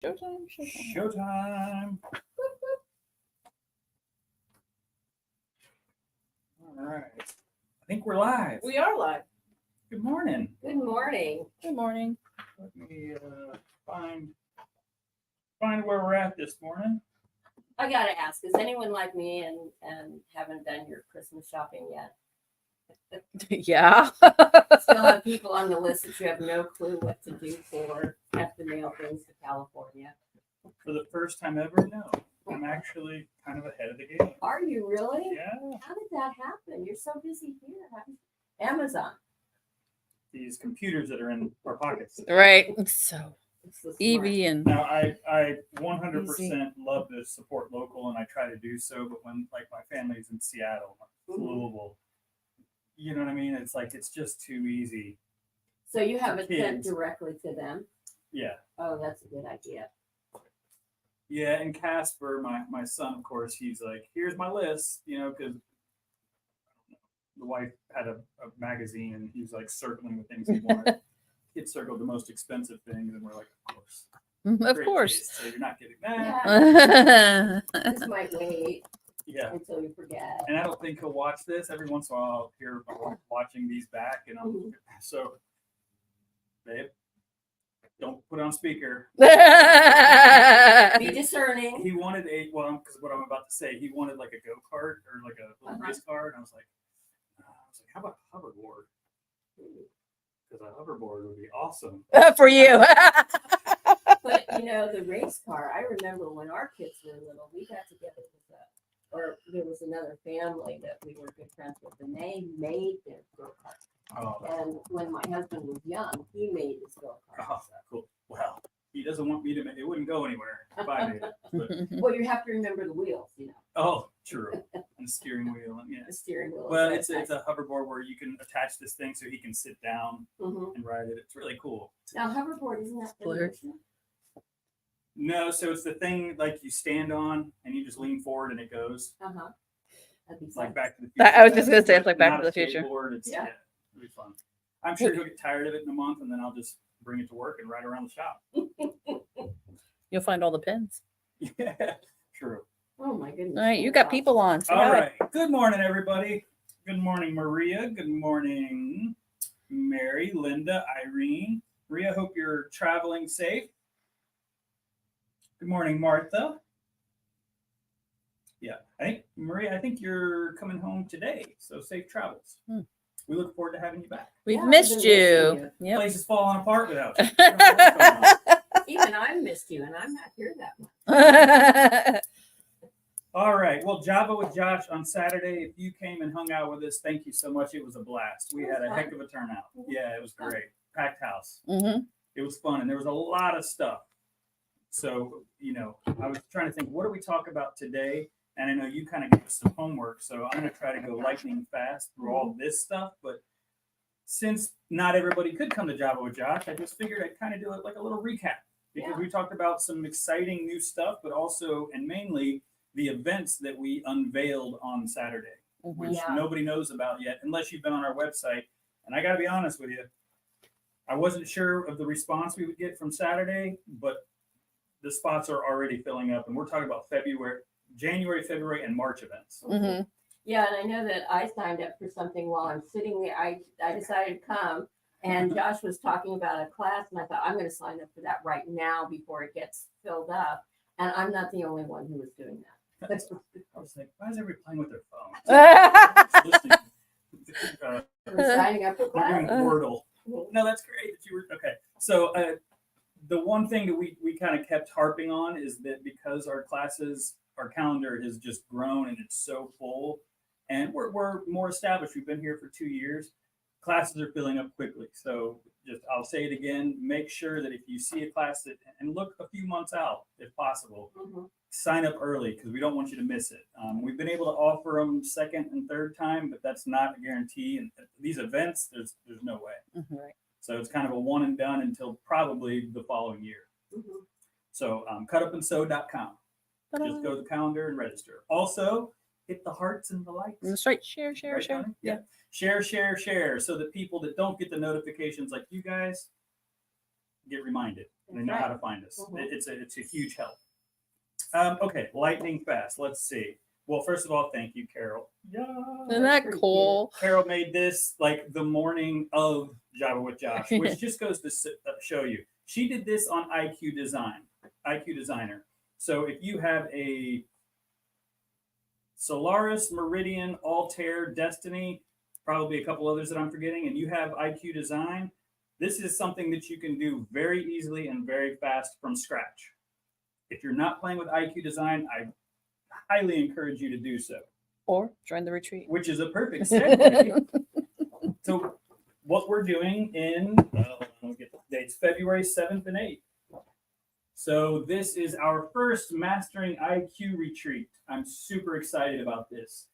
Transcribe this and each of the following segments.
Showtime, showtime. Showtime. All right. I think we're live. We are live. Good morning. Good morning. Good morning. Let me find where we're at this morning. I gotta ask, is anyone like me and haven't done your Christmas shopping yet? Yeah. Still have people on the list that you have no clue what to do for, have to mail things to California. For the first time ever, no. I'm actually kind of ahead of the game. Are you really? Yeah. How did that happen? You're so busy here. Amazon. These computers that are in our pockets. Right. So It's so smart. Evie and Now, I 100% love to support local, and I try to do so. But when like my family's in Seattle, Louisville, you know what I mean? It's like it's just too easy. So you have it sent kids. directly to them? Yeah. Oh, that's a good idea. Yeah, and Casper, my son, of course, he's like, here's my list, you know, because the wife had a magazine and he was like circling the things he wanted. Kid circled the most expensive things, and we're like, of course. of Great course. taste, so you're not getting that. Yeah, Yeah. this might wait Yeah. until you forget. And I don't think he'll watch this. Every once in a while, I'll hear my wife watching these back, and I'm so, babe, don't put on speaker. Be discerning. He wanted because what I'm about to say, he wanted like a go kart or like a little race car, and I was like, how about a hoverboard? Because a hoverboard would be awesome. For you. But you know, the race car, I remember when our kids were little, we got together or there was another family that we were good friends with, and they made their go-kart. Oh, And when my husband was young, he made his go-kart. cool. Well, he doesn't want me to make it. Wouldn't go anywhere if I made it. But, Well, you have to remember the wheels, you know, oh, true. And the steering wheel. And, yeah. the steering wheel. Well, it's a hoverboard where you can attach this thing so he can sit down Mhm. and ride it. It's really cool. Now, hoverboard, isn't that for the Blur. ocean? No, so it's the thing like you stand on and you just lean forward and it goes. Uh-huh. That'd be It's like fun. Back to the Future. I was just gonna say, it's like Back Not to the a Future. skateboard, It's, Yeah. it'll be fun. I'm sure he'll get tired of it in a month, and then I'll just bring it to work and ride around the shop. You'll find all the pins. Yeah, true. Oh my goodness. All right, you got people on. Say All hi. right. Good morning, everybody. Good morning, Maria. Good morning, Mary, Linda, Irene. Maria, hope you're traveling safe. Good morning, Martha. Yeah, Maria, I think you're coming home today, so safe travels. Hmm. We look forward to having you back. We've Yeah, missed I've been you. missing The Yep. place is falling apart without you. I don't know what's going on. Even I missed you, and I'm not here that much. All right. Well, Java with Josh on Saturday. If you came and hung out with us, thank you so much. It was a blast. We had a heck of a turnout. Yeah, it was great. Packed house. Mm-hmm. It was fun, and there was a lot of stuff. So, I was trying to think, what do we talk about today? And I know you kind of gave us some homework, so I'm going to try to go lightning fast through all this stuff. But since not everybody could come to Java with Josh, I just figured I'd kind of do it like a little recap, because we talked about some exciting new stuff, but also and mainly the events that we unveiled on Saturday, which nobody knows about yet, unless you've been on our website. And I got to be honest with you, I wasn't sure of the response we would get from Saturday, but the spots are already filling up, and we're talking about January, February, and March events. Mm-hmm. Yeah, and I know that I signed up for something while I'm sitting there. I decided to come, and Josh was talking about a class, and I thought, I'm going to sign up for that right now before it gets filled up. And I'm not the only one who was doing that. I was like, why is everybody playing with their phones? We're signing up for We're class. doing Wordle. No, that's great that you were okay. So the one thing that we kind of kept harping on is that because our calendar has just grown and it's so full, and we're more established. We've been here for 2 years. Classes are filling up quickly. So I'll say it again. Make sure that if you see a class and look a few months out if possible. Sign up early, because we don't want you to miss it. We've been able to offer them second and third time, but that's not a guarantee. And these events, there's no way. Right. So it's kind of a one and done until probably the following year. So cutupandsew.com. Just go to the calendar and register. Also, hit the hearts and the likes. That's right. Share. Right, Share. Tony? Yeah. Share, so that people that don't get the notifications like you guys, get reminded. They That's know how right. to find us. Mhm. It's a huge help. Okay, lightning fast. Let's see. Well, first of all, thank you, Carol. Yeah. Isn't that pretty cool? Carol made this like the morning of Java with Josh, which just goes to show you. She did this on IQ Designer. So if you have a Solaris, Meridian, Altair, Destiny, probably a couple others that I'm forgetting, and you have IQ Design, this is something that you can do very easily and very fast from scratch. If you're not playing with IQ Design, I highly encourage you to do so, Or join the retreat. which is a perfect segue. So what we're doing in, let me get the dates, February 7th and 8th. So this is our first Mastering IQ retreat. I'm super excited about this.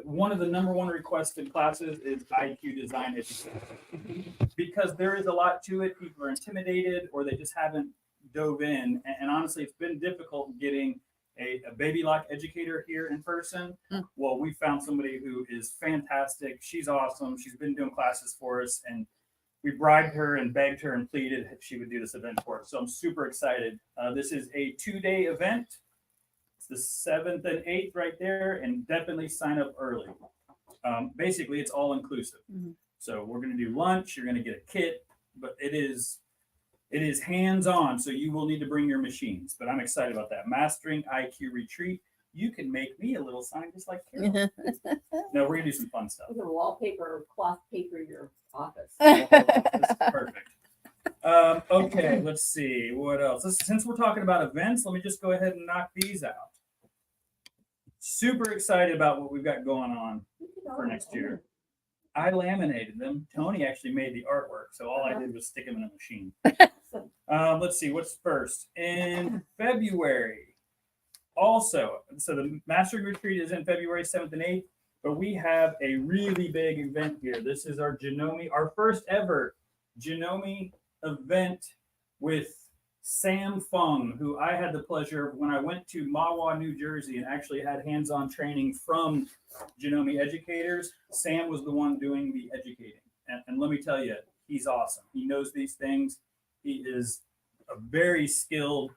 One of the #1 requested classes is IQ design education. Because there is a lot to it. People are intimidated or they just haven't dove in. And honestly, it's been difficult getting a baby lock educator here in person. Well, we found somebody who is fantastic. She's awesome. She's been doing classes for us, and we bribed her and begged her and pleaded if she would do this event for us. So I'm super excited. This is a 2-day event. It's the 7th and 8th right there, and definitely sign up early. Basically, it's all inclusive. So we're going to do lunch. You're going to get a kit, but it is hands-on, so you will need to bring your machines. But I'm excited about that. Mastering IQ Retreat. You can make me a little sign just like Carol. No, we're going to do some fun stuff. You can wallpaper or cloth paper your office. This is perfect. Okay, let's see. What else? Since we're talking about events, let me just go ahead and knock these out. Super excited about what we've got going on for next year. I laminated them. Tony actually made the artwork, so all I did was stick them in a machine. Let's see, what's first? In February, also, so the Mastering Retreat is in February 7th and 8th, but we have a really big event here. This is our Janome, our first ever Janome event with Sam Fung, who I had the pleasure of when I went to Mahwah, New Jersey, and actually had hands-on training from Janome educators. Sam was the one doing the educating. And let me tell you, he's awesome. He knows these things. He is a very skilled,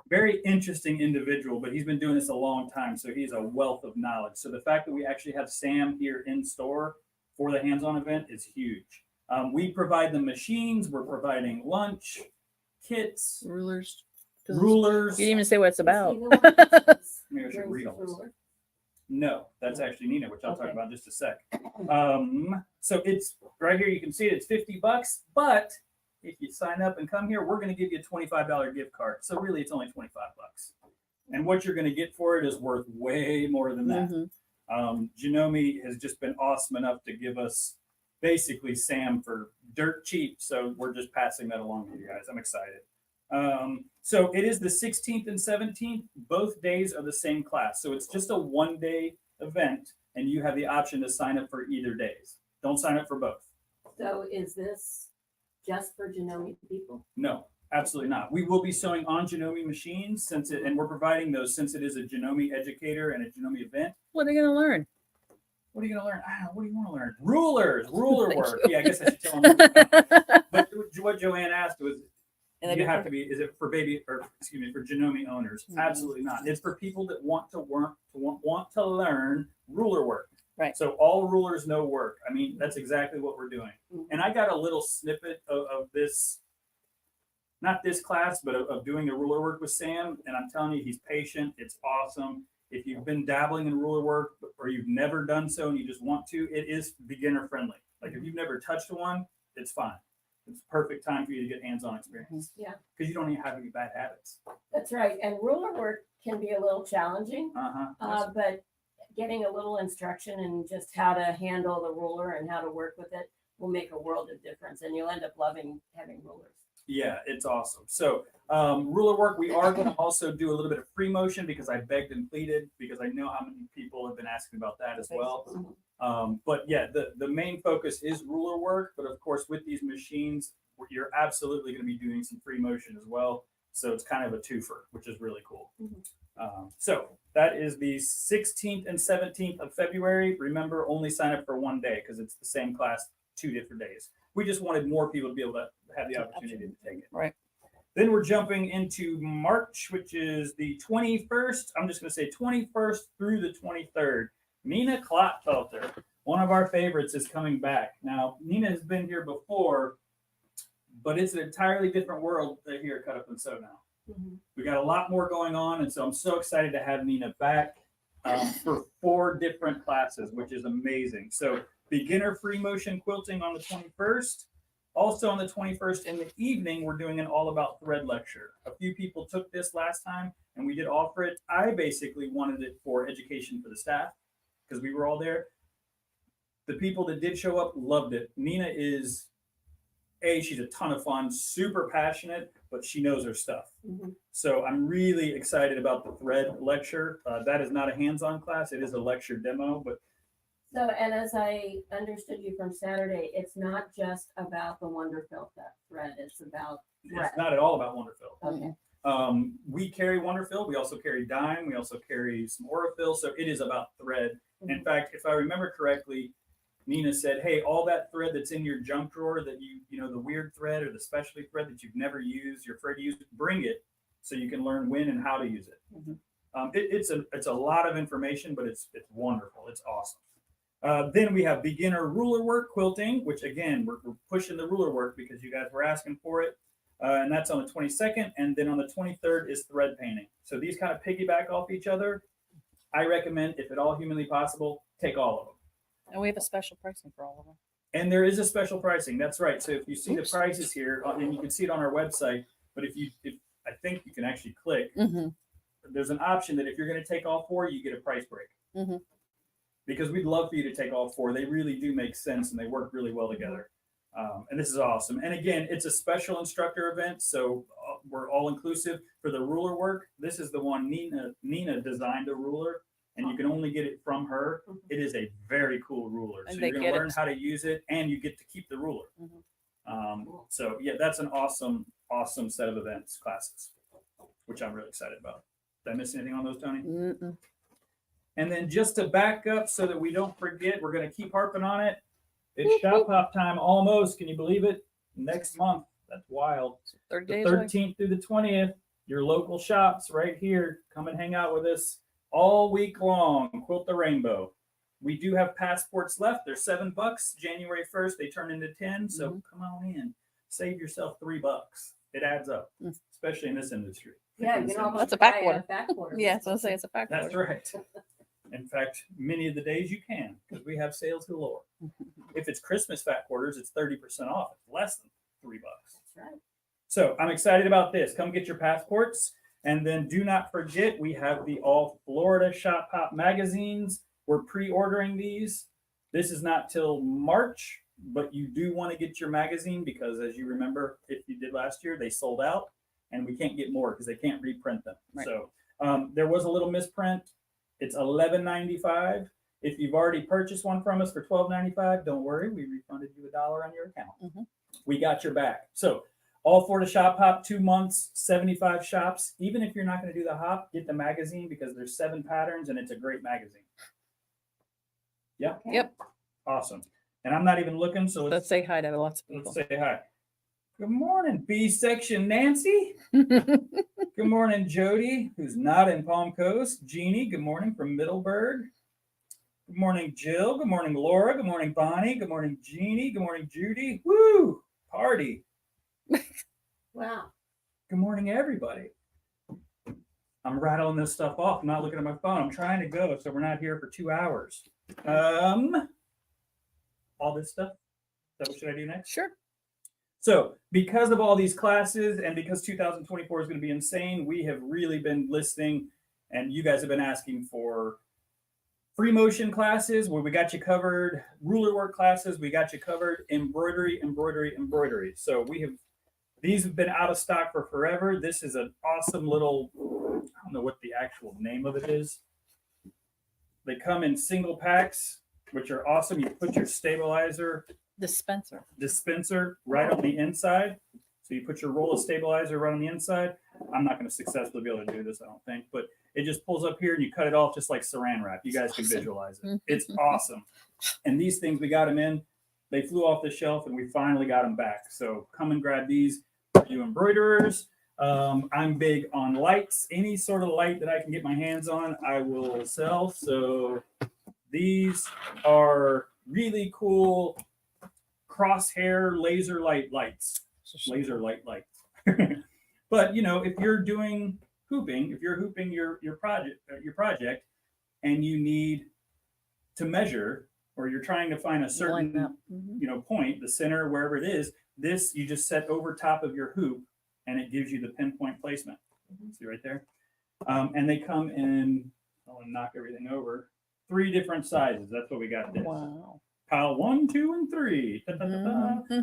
very interesting individual, but he's been doing this a long time, so he's a wealth of knowledge. So the fact that we actually have Sam here in store for the hands-on event is huge. We provide the machines. We're providing lunch, kits, Rulers. rulers. You didn't even say what it's about. Maybe I should read all this. No, that's actually Nina, which I'll talk Okay. about in just a sec. So it's right here. You can see it. It's $50, but if you sign up and come here, we're going to give you a $25 gift card. So really, it's only $25. And what you're going to get for it is worth way more than that. Janome has just been awesome enough to give us basically Sam for dirt cheap. So we're just passing that along to you guys. I'm excited. So it is the 16th and 17th. Both days are the same class. So it's just a 1-day event, and you have the option to sign up for either days. Don't sign up for both. So is this just for Janome people? No, absolutely not. We will be sewing on Janome machines and we're providing those since it is a Janome educator and a Janome event. What are they going to learn? What are you going to learn? What do you want to learn? Ruler Thank work. you. Yeah, I guess I should tell them. But what Joann asked was, you have to be, is it for for Janome owners? Absolutely not. It's for people that want to learn ruler work. Right. So all rulers know work. I mean, that's exactly what we're doing. And I got a little snippet of this, not this class, but of doing the ruler work with Sam. And I'm telling you, he's patient. It's awesome. If you've been dabbling in ruler work or you've never done so and you just want to, it is beginner friendly. Like if you've never touched one, it's fine. It's perfect time for you to get hands-on experience. Yeah. Because you don't even have any bad habits. That's right. And ruler work can be a little challenging, Uh-huh. but getting a little instruction and just how to handle the ruler and how to work with it will make a world of difference. And you'll end up loving having rulers. Yeah, it's awesome. So ruler work, we are going to also do a little bit of free motion because I begged and pleaded because I know how many people have been asking about that as well. But yeah, the main focus is ruler work. But of course, with these machines, you're absolutely going to be doing some free motion as well. So it's kind of a twofer, which is really cool. So that is the 16th and 17th of February. Remember, only sign up for 1 day because it's the same class, 2 different days. We just wanted more people to be able to have the opportunity to take it. Right. Then we're jumping into March, which is the 21st. I'm just going to say 21st through the 23rd. Nina Klotfelter, one of our favorites, is coming back. Now, Nina has been here before, but it's an entirely different world here at Cut Up and Sew now. We got a lot more going on, and so I'm so excited to have Nina back for 4 different classes, which is amazing. So beginner free motion quilting on the 21st. Also on the 21st in the evening, we're doing an all about thread lecture. A few people took this last time, and we did offer it. I basically wanted it for education for the staff because we were all there. The people that did show up loved it. Nina is she's a ton of fun, super passionate, but she knows her stuff. So I'm really excited about the thread lecture. That is not a hands-on class. It is a lecture demo. But So, and as I understood you from Saturday, it's not just about the Wonderfill thread. It's about thread. it's not at all about Wonderfill. Okay. We carry Wonderfill. We also carry Dime. We also carry some Aurafill. So it is about thread. In fact, if I remember correctly, Nina said, hey, all that thread that's in your junk drawer that you know, the weird thread or the specialty thread that you've never used, you're afraid to use, bring it so you can learn when and how to use it. It's a lot of information, but it's wonderful. It's awesome. Then we have beginner ruler work quilting, which again, we're pushing the ruler work because you guys were asking for it. And that's on the 22nd. And then on the 23rd is thread painting. So these kind of piggyback off each other. I recommend, if at all humanly possible, take all of them. And we have a special pricing for all of them. And there is a special pricing. That's right. So if you see the prices here, and you can see it on our website, but if I think you can actually click, there's an option that if you're going to take all 4, you get a price break. Because we'd love for you to take all 4. They really do make sense and they work really well together. And this is awesome. And again, it's a special instructor event, so we're all inclusive. For the ruler work, this is the one Nina designed a ruler, and you can only get it from her. It is a very cool ruler. And so they you're going to get learn it. how to use it, and you get to keep the ruler. So yeah, that's an awesome set of events, classes, which I'm really excited about. Did I miss anything on those, Tony? And then just to back up so that we don't forget, we're going to keep harping on it. It's shop hop time almost. Can you believe it? Next month. That's wild. 30 The days away. 13th through the 20th, your local shops right here. Come and hang out with us all week long. Quilt the rainbow. We do have passports left. They're $7. January 1st, they turn into 10. So come on in. Save yourself $3. It adds up, especially in this industry. Yeah, you know, That's a back order. Back order. Yeah, so I'll say it's a fact. That's right. In fact, many of the days you can, because we have sales galore. If it's Christmas fat quarters, it's 30% off. It's less than $3. That's right. So I'm excited about this. Come get your passports. And then do not forget, we have the All Florida Shop Hop magazines. We're pre-ordering these. This is not till March, but you do want to get your magazine because, as you remember, if you did last year, they sold out and we can't get more because they can't reprint them. Right. So there was a little misprint. It's $11.95. If you've already purchased one from us for $12.95, don't worry. We refunded you $1 on your account. We got your back. So All Florida Shop Hop, 2 months, 75 shops. Even if you're not going to do the hop, get the magazine because there's 7 patterns and it's a great magazine. Yeah. Okay. Yep. Awesome. And I'm not even looking, so Let's say hi to lots of let's people. say hi. Good morning, B-section Nancy. Good morning, Jody, who's not in Palm Coast. Jeannie, good morning from Middleburg. Good morning, Jill. Good morning, Laura. Good morning, Bonnie. Good morning, Jeannie. Good morning, Judy. Woo! Party. Wow. Good morning, everybody. I'm rattling this stuff off. I'm not looking at my phone. I'm trying to go, so we're not here for 2 hours. All this stuff. Is that what should I do next? Sure. So because of all these classes and because 2024 is going to be insane, we have really been listening, and you guys have been asking for free motion classes where we got you covered, ruler work classes, we got you covered, embroidery. So these have been out of stock for forever. This is an awesome little, I don't know what the actual name of it is. They come in single packs, which are awesome. You put your stabilizer dispenser right on the inside. So you put your roll of stabilizer right on the inside. I'm not going to successfully be able to do this, I don't think, but it just pulls up here and you cut it off just like saran wrap. You guys can visualize it. It's awesome. And these things, we got them in. they flew off the shelf and we finally got them back. So come and grab these for you embroiderers. I'm big on lights. Any sort of light that I can get my hands on, I will sell. So these are really cool crosshair laser lights. Laser lights. But you know, if you're doing hooping, if you're hooping your project, and you need to measure, or you're trying to find a certain point, the center, wherever it is, this you just set over top of your hoop, and it gives you the pinpoint placement. See right there, and they come in. I want to knock everything over. 3 different sizes. That's what we got. This. Wow. Pile 1, 2, and 3.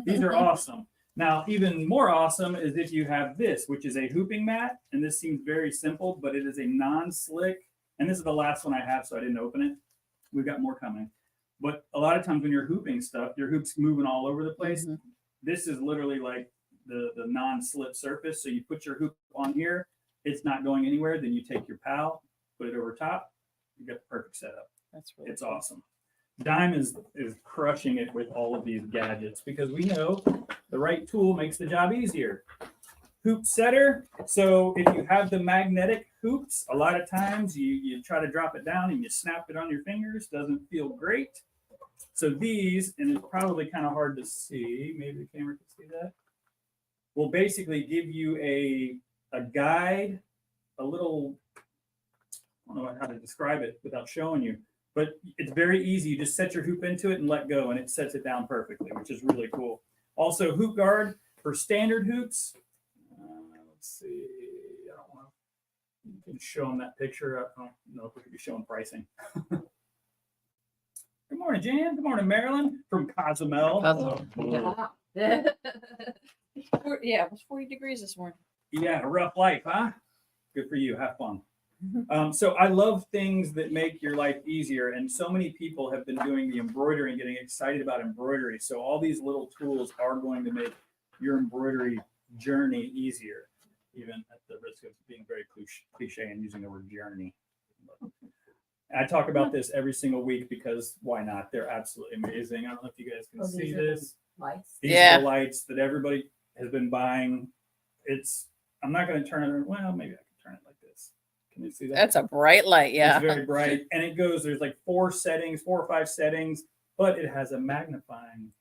These are awesome. Now, even more awesome is if you have this, which is a hooping mat, and this seems very simple, but it is a non-slick. And this is the last one I have, so I didn't open it. We've got more coming. But a lot of times when you're hooping stuff, your hoop's moving all over the place. This is literally like the non-slip surface. So you put your hoop on here, it's not going anywhere. Then you take your pal, put it over top. You got the perfect setup. That's really It's cool. awesome. Dime is crushing it with all of these gadgets because we know the right tool makes the job easier. Hoop setter. So if you have the magnetic hoops, a lot of times you try to drop it down and you snap it on your fingers. Doesn't feel great. So these, and it's probably kind of hard to see. Maybe the camera can see that. Will basically give you a guide, a little, I don't know how to describe it without showing you. But it's very easy. You just set your hoop into it and let go, and it sets it down perfectly, which is really cool. Also, hoop guard for standard hoops. Let's see. I don't want to. You can show them that picture. I don't know if we could be showing pricing. Good morning, Jan. Good morning, Marilyn from Cozumel. Yeah, it was 40 degrees this morning. Yeah, a rough life, huh? Good for you. Have fun. So I love things that make your life easier, and so many people have been doing the embroidery and getting excited about embroidery. So all these little tools are going to make your embroidery journey easier, even at the risk of being very cliche and using the word journey. I talk about this every single week because why not? They're absolutely amazing. I don't know if you guys can see this. Lights. These are the lights that everybody has been buying. I'm not going to turn it. Well, maybe I can turn it like this. Can you see that? That's a bright light. Yeah. It's very bright. And it goes, there's like 4 or 5 settings, but it has a magnifying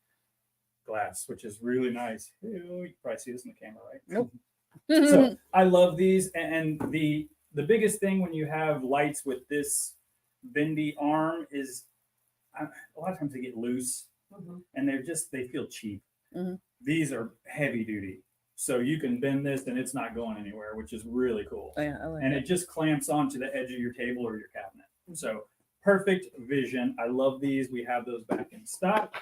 glass, which is really nice. You can probably see this in the camera, right? Nope. So I love these. And the biggest thing when you have lights with this bendy arm is a lot of times they get loose and they feel cheap. These are heavy duty. So you can bend this and it's not going anywhere, which is really cool. Oh, yeah, I like and that. it just clamps onto the edge of your table or your cabinet. So perfect vision. I love these. We have those back in stock.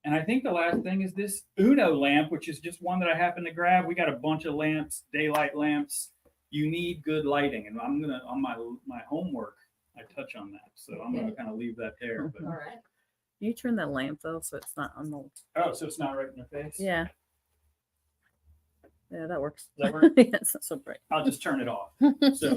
And I think the last thing is this Uno lamp, which is just one that I happened to grab. We got a bunch of lamps, daylight lamps. You need good lighting. And I'm going to, on my homework, I touch on that. So I'm going to kind of leave that there. But, All right. You turn that lamp though, so it's not on the. oh, so it's not right in your face? Yeah. Yeah, that works. Does that work? Yeah, it's not so bright. I'll just turn it off. So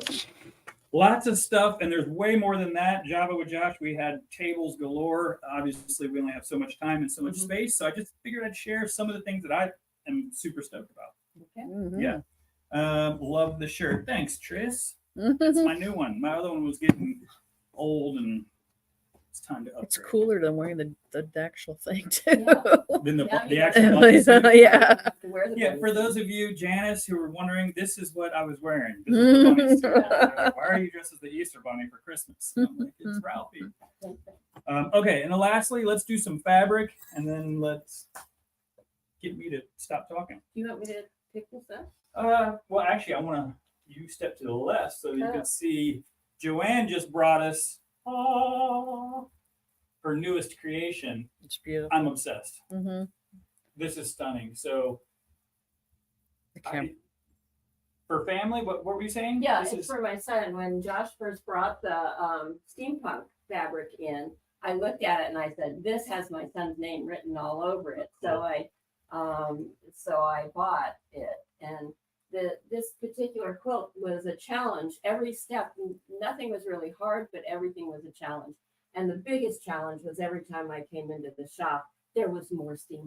lots of stuff, and there's way more than that. Java with Josh, we had tables galore. Obviously, we only have so much time and so much space, so I just figured I'd share some of the things that I am super stoked about. Okay. Yeah. Love the shirt. Thanks, Tris. That's my new one. My other one was getting old, and it's time to upgrade. It's cooler than wearing the actual thing too. Than the Yeah, actual you bunny suit. Yeah. To wear the Yeah, bunny for suit. those of you, Janice, who were wondering, this is what I was wearing. This is the bunny suit. Why are you dressed as the Easter bunny for Christmas? And I'm like, it's Ralphie. Okay, and then lastly, let's do some fabric, and then let's get me to stop talking. Do you want me to pick this up? Well, actually, I want you step to the left so you can see Joann just brought us her newest creation. It's beautiful. I'm obsessed. This is stunning. So, for family, what were you saying? Yeah, This it's is, for my son. When Josh first brought the steampunk fabric in, I looked at it and I said, "This has my son's name written all over it." So I bought it, and this particular quilt was a challenge. Every step, nothing was really hard, but everything was a challenge. And the biggest challenge was every time I came into the shop, there was more steam.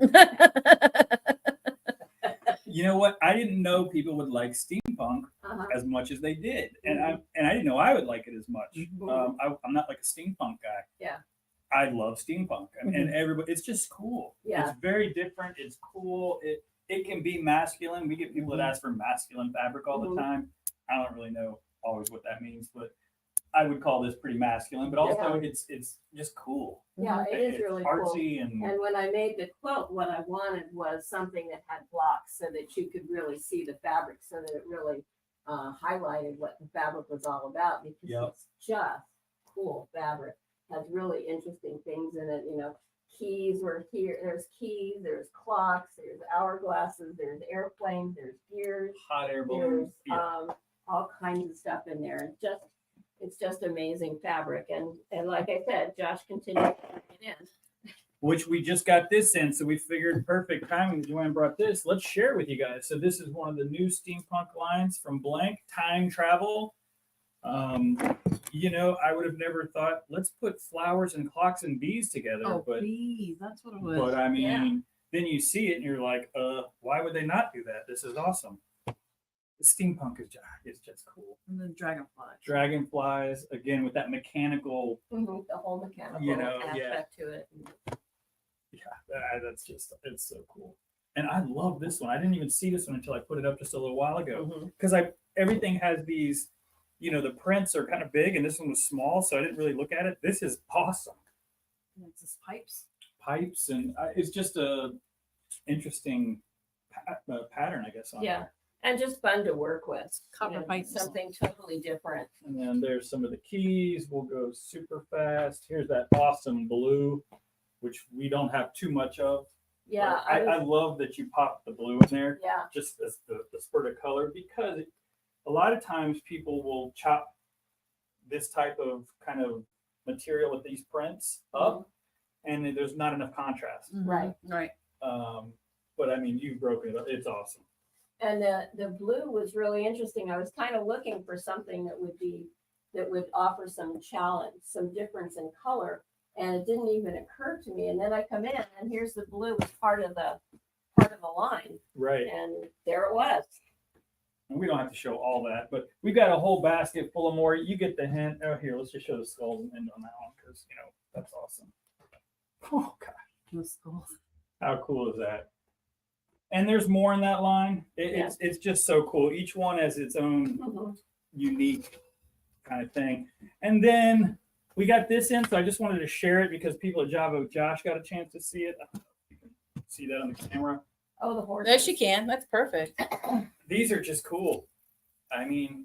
You know what? I didn't know people would like steampunk Uh-huh. as much as they did, and I didn't know I would like it as much. I'm not like a steampunk guy. Yeah. I love steampunk, and everybody. It's just cool. Yeah. It's very different. It's cool. It can be masculine. We get people that ask for masculine fabric all the time. I don't really know always what that means, but I would call this pretty masculine. But also, it's just cool. Yeah, it is really cool. Artsy and when I made the quilt, what I wanted was something that had blocks so that you could really see the fabric, so that it really highlighted what the fabric was all about, because it's just cool fabric. Has really interesting things in it. You know, keys were here. There's keys. There's clocks. There's hourglasses. There's airplanes. There's gears. hot air There's balloons. all kinds of stuff in there. It's just amazing fabric. And like I said, Josh continued to bring it in. Which we just got this in, so we figured perfect timing. Joann brought this. Let's share with you guys. So this is one of the new steampunk lines from Blank, Time Travel. You know, I would have never thought, let's put flowers and clocks and bees together. Oh, but please, that's what it was. But I mean, then you see it and you're like, why would they not do that? This is awesome. The steampunk is just cool. And then dragonflies. Dragonflies, again, with that mechanical, The whole mechanical You know, aspect to it. that's just, it's so cool. And I love this one. I didn't even see this one until I put it up just a little while ago. Because everything has these, you know, the prints are kind of big and this one was small, so I didn't really look at it. This is awesome. And it's just pipes. Pipes, and it's just a interesting pattern, I guess. On there. And just fun to work with. Copper pipes. Something totally different. And then there's some of the keys. We'll go super fast. Here's that awesome blue, which we don't have too much of. Yeah. I love that you popped the blue in there. Yeah. Just as the spurt of color, because a lot of times people will chop this type of kind of material with these prints up, and there's not enough contrast. Right. Right. But I mean, you've broken it up. It's awesome. And the blue was really interesting. I was kind of looking for something that would offer some challenge, some difference in color, and it didn't even occur to me. And then I come in, and here's the blue as part of the line, Right. and there it was. And we don't have to show all that, but we've got a whole basket full of more. You get the hint. Oh, here, let's just show the skulls and end on that one, because you know that's awesome. Oh God, The skulls. how cool is that? And there's more in that line. It's just so cool. Each one has its own unique kind of thing. And then we got this in, so I just wanted to share it because people at Java Josh got a chance to see it. You can see that on the camera. Oh, the horse. Yes, you can. That's perfect. These are just cool. I mean,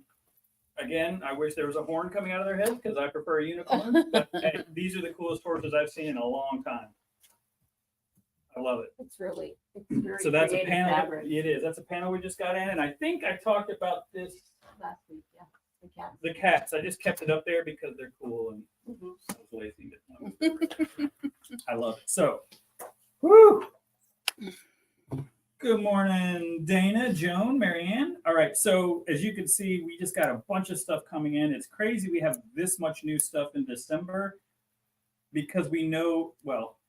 again, I wish there was a horn coming out of their head because I prefer a unicorn. But hey, these are the coolest horses I've seen in a long time. I love it. It's very So that's a creative panel. fabric. It is. That's a panel we just got in, and I think I talked about this. Last week, yeah. The cat. The cats. I just kept it up there because they're cool, and I was lazy. I love it. So, whoo. Good morning, Dana, Joan, Marianne. All right. So as you can see, we just got a bunch of stuff coming in. It's crazy. We have this much new stuff in December because we know, well,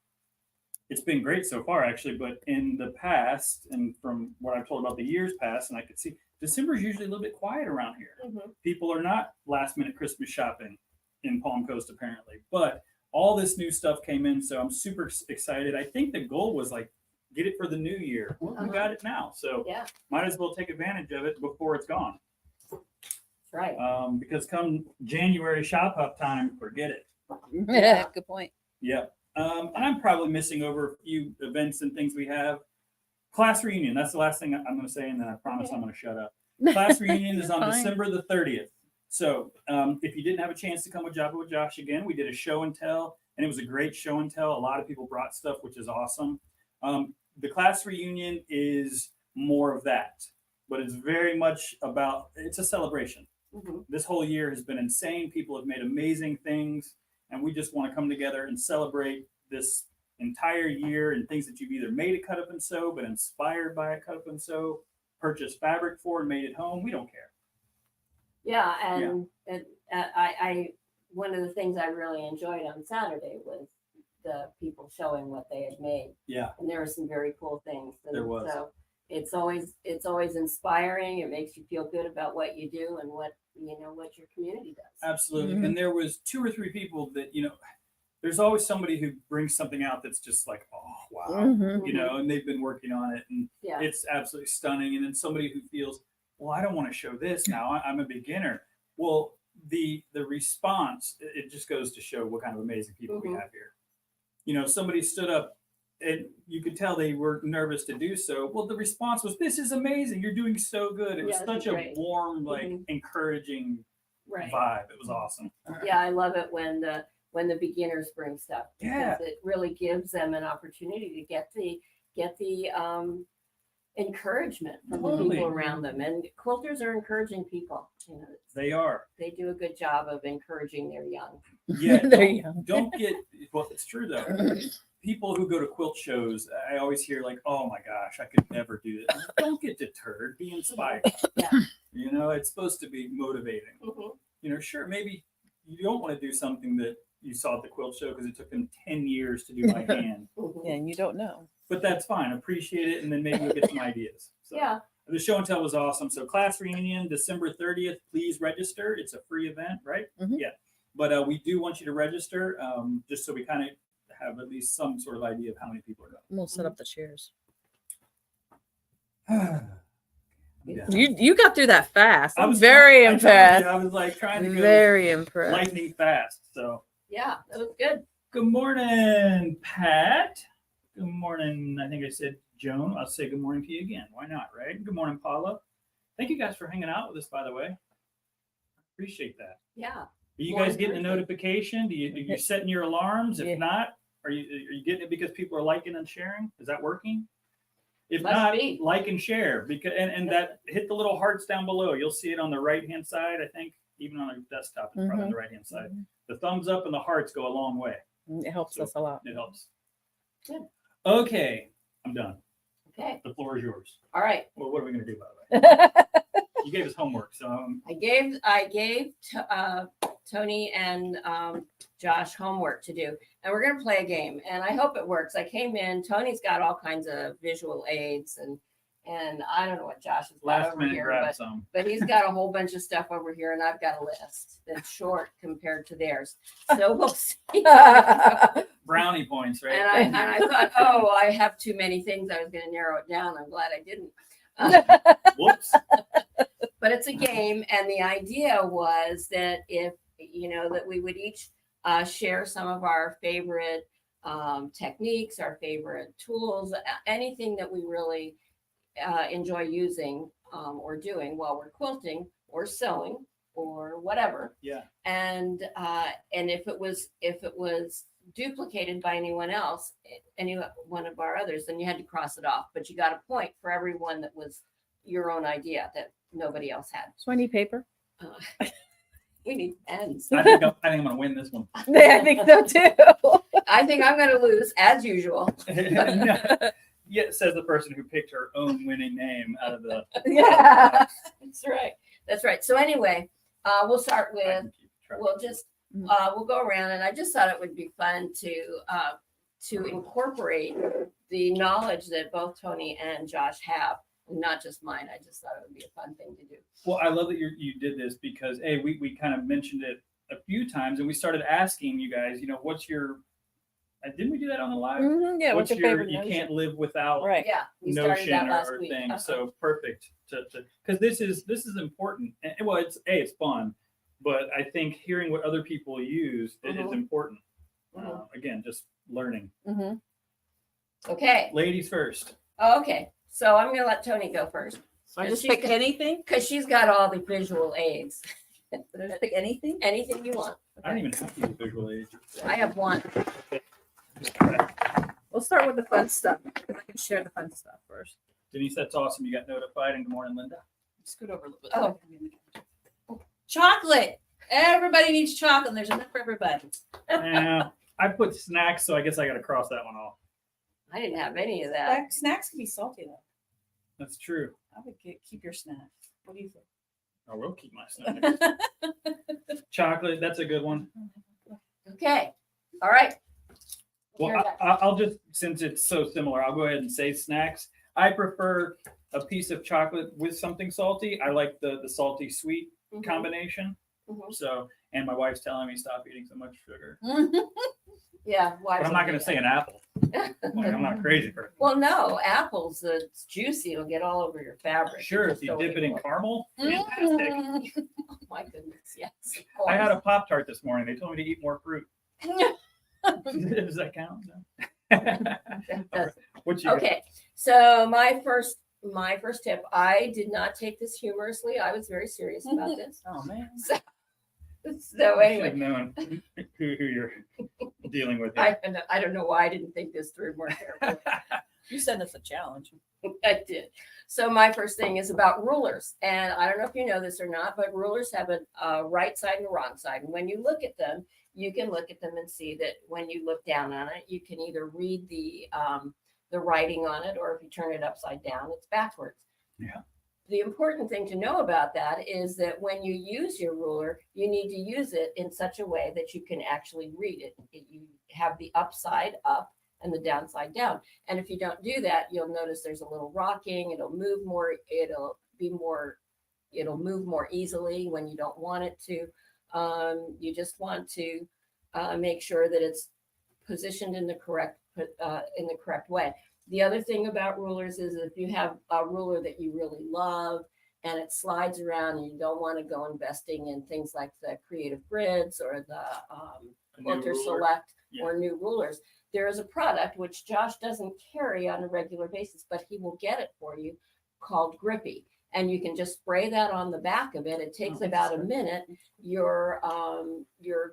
it's been great so far, actually, but in the past, and from what I've told about the years past, and I could see December is usually a little bit quiet around here. People are not last minute Christmas shopping in Palm Coast, apparently, but all this new stuff came in. So I'm super excited. I think the goal was like, get it for the new year. Well, we got it now. So might as well take advantage of it before it's gone. That's right. Because come January shop up time, forget it. Yeah, good point. Yeah. And I'm probably missing over a few events and things we have. Class reunion. That's the last thing I'm going to say, and then I promise I'm going to shut up. Class reunion is on Fine. December the 30th. So if you didn't have a chance to come with Java with Josh again, we did a show and tell, and it was a great show and tell. A lot of people brought stuff, which is awesome. The class reunion is more of that, but it's very much about, it's a celebration. This whole year has been insane. People have made amazing things, and we just want to come together and celebrate this entire year and things that you've either made a cut up and sew, but inspired by a cut up and sew, purchased fabric for and made it home. We don't care. Yeah, and I one of the things I really enjoyed on Saturday was the people showing what they had made. Yeah. And there were some very cool things. And There was. So it's always inspiring. It makes you feel good about what you do and what your community does. Absolutely. Mhm. And there was 2 or 3 people that, there's always somebody who brings something out that's just like, oh, wow, Mhm. and they've been working on it and Yeah. it's absolutely stunning. And then somebody who feels, well, I don't want to show this now. I'm a beginner. Well, the response, it just goes to show what kind of amazing people we Mhm. have here. Somebody stood up and you could tell they were nervous to do so. Well, the response was, this is amazing. You're doing so good. It was Yeah, such a great. warm, Mhm. encouraging Right. vibe. It was awesome. Yeah, I love it when the beginners bring stuff because Yeah. it really gives them an opportunity to get the encouragement from the Totally. people around them. And quilters are encouraging people. They are. They do a good job of encouraging their young. Yeah. There you go. Don't get, well, it's true though. People who go to quilt shows, I always hear like, oh my gosh, I could never do this. Don't get deterred. Be inspired. Yeah. It's supposed to be motivating. Mhm. Sure, maybe you don't want to do something that you saw at the quilt show because it took them 10 years to do by hand. Mhm. And you don't know. But that's fine. Appreciate it. And then maybe you'll get some ideas. So. Yeah. The show and tell was awesome. So class reunion, December 30th, please register. It's a free event, right? Mhm. Yeah. But we do want you to register just so we kind of have at least some sort of idea of how many people are going. We'll set up the chairs. Yeah. You got through that fast. I I'm was very I told impressed. you, I was like trying to go Very impressed. lightning fast. So Yeah, that was good. good morning, Pat. Good morning. I think I said Joan. I'll say good morning to you again. Why not, right? Good morning, Paula. Thank you guys for hanging out with us, by the way. Appreciate that. Yeah. Are you Morning, guys getting a Thursday. notification? Are you setting your alarms? If Yeah. not, are you getting it because people are liking and sharing? Is that working? If Must not, be. like and share because and that hit the little hearts down below. You'll see it on the right hand side. I think even on a desktop, it's probably on the right hand side. The thumbs up and the hearts go a long way. It helps us a lot. It helps. Good. Okay, I'm done. Okay. The floor is yours. All right. Well, what are we gonna do by the way? You gave us homework, so I gave Tony and Josh homework to do, and we're gonna play a game. And I hope it works. I came in. Tony's got all kinds of visual aids, and I don't know what Josh has got last over minute here, grab some. but he's got a whole bunch of stuff over here, and I've got a list that's short compared to theirs. So we'll see. Brownie points, right? And I thought, oh, I have too many things. I was going to narrow it down. I'm glad I didn't. Whoops. But it's a game, and the idea was that if that we would each share some of our favorite techniques, our favorite tools, anything that we really enjoy using or doing while we're quilting or sewing or whatever. Yeah. And if it was duplicated by anyone else, any one of our others, then you had to cross it off. But you got a point for every one that was your own idea that nobody else had. So I need paper. We need pens. I think I'm gonna win this one. I think so too. I think I'm going to lose as usual. Yeah, says the person who picked her own winning name out of the. Yeah. That's right. That's right. So anyway, we'll start with. We'll go around, and I just thought it would be fun to incorporate the knowledge that both Tony and Josh have, not just mine. I just thought it would be a fun thing to do. Well, I love that you did this because we kind of mentioned it a few times, and we started asking you guys, what's your. Didn't we do that on the live? Mm-hmm. Yeah. What's your your favorite you notion? can't live without Right. Yeah, we started notion that last or week. thing. Uh-huh. So perfect to because this is important. And, well, it's fun, but I think hearing what other people use is Mhm. important. Mhm. Again, just learning. Mm-hmm. Okay. Ladies first. Oh, okay. So I'm going to let Tony go first So I Does just she pick get- anything. because she's got all the visual aids. Just pick anything. Anything you want. I don't even have to use visual aids. I have one. We'll start with the fun stuff because I can share the fun stuff first. Denise, that's awesome. You got notified. And good morning, Linda. Scoot over a little bit. Oh. Chocolate. Everybody needs chocolate. And there's enough for everybody. I put snacks, so I guess I got to cross that one off. I didn't have any of that. Snacks can be salty though. That's true. I would keep your snacks. What do you think? I will keep my snacks. Chocolate, that's a good one. Okay. All right. Well, Hear that. I'll just, since it's so similar, I'll go ahead and say snacks. I prefer a piece of chocolate with something salty. I like the salty sweet Mhm. combination. Mhm. So, and my wife's telling me stop eating so much sugar. Yeah. Why? But I'm not going to say an apple. Like, I'm not a crazy person. Well, no, apples. It's juicy. It'll get all over your fabric. Sure, Just if you don't dip it in ignore caramel, fantastic. Oh my goodness, yes. I had a Pop-Tart this morning. They told me to eat more fruit. Does that count? No. What you got? Okay, so my first tip. I did not take this humorously. I was very serious about this. Oh man. So I should have anyway, known who you're dealing with. Here. I don't know why I didn't think this through more carefully. You sent us a challenge. I did. So my first thing is about rulers, and I don't know if you know this or not, but rulers have a right side and a wrong side. And when you look at them, you can look at them and see that when you look down on it, you can either read the writing on it, or if you turn it upside down, it's backwards. Yeah. The important thing to know about that is that when you use your ruler, you need to use it in such a way that you can actually read it. You have the upside up and the downside down. And if you don't do that, you'll notice there's a little rocking. It'll move more. It'll move more easily when you don't want it to. You just want to make sure that it's positioned in the correct way. The other thing about rulers is if you have a ruler that you really love and it slides around and you don't want to go investing in things like the Creative Grids or the A new Quilter ruler. Select Yeah. or new rulers, there is a product which Josh doesn't carry on a regular basis, but he will get it for you, called Grippy. And you can just spray that on the back of it. It takes about a minute. Your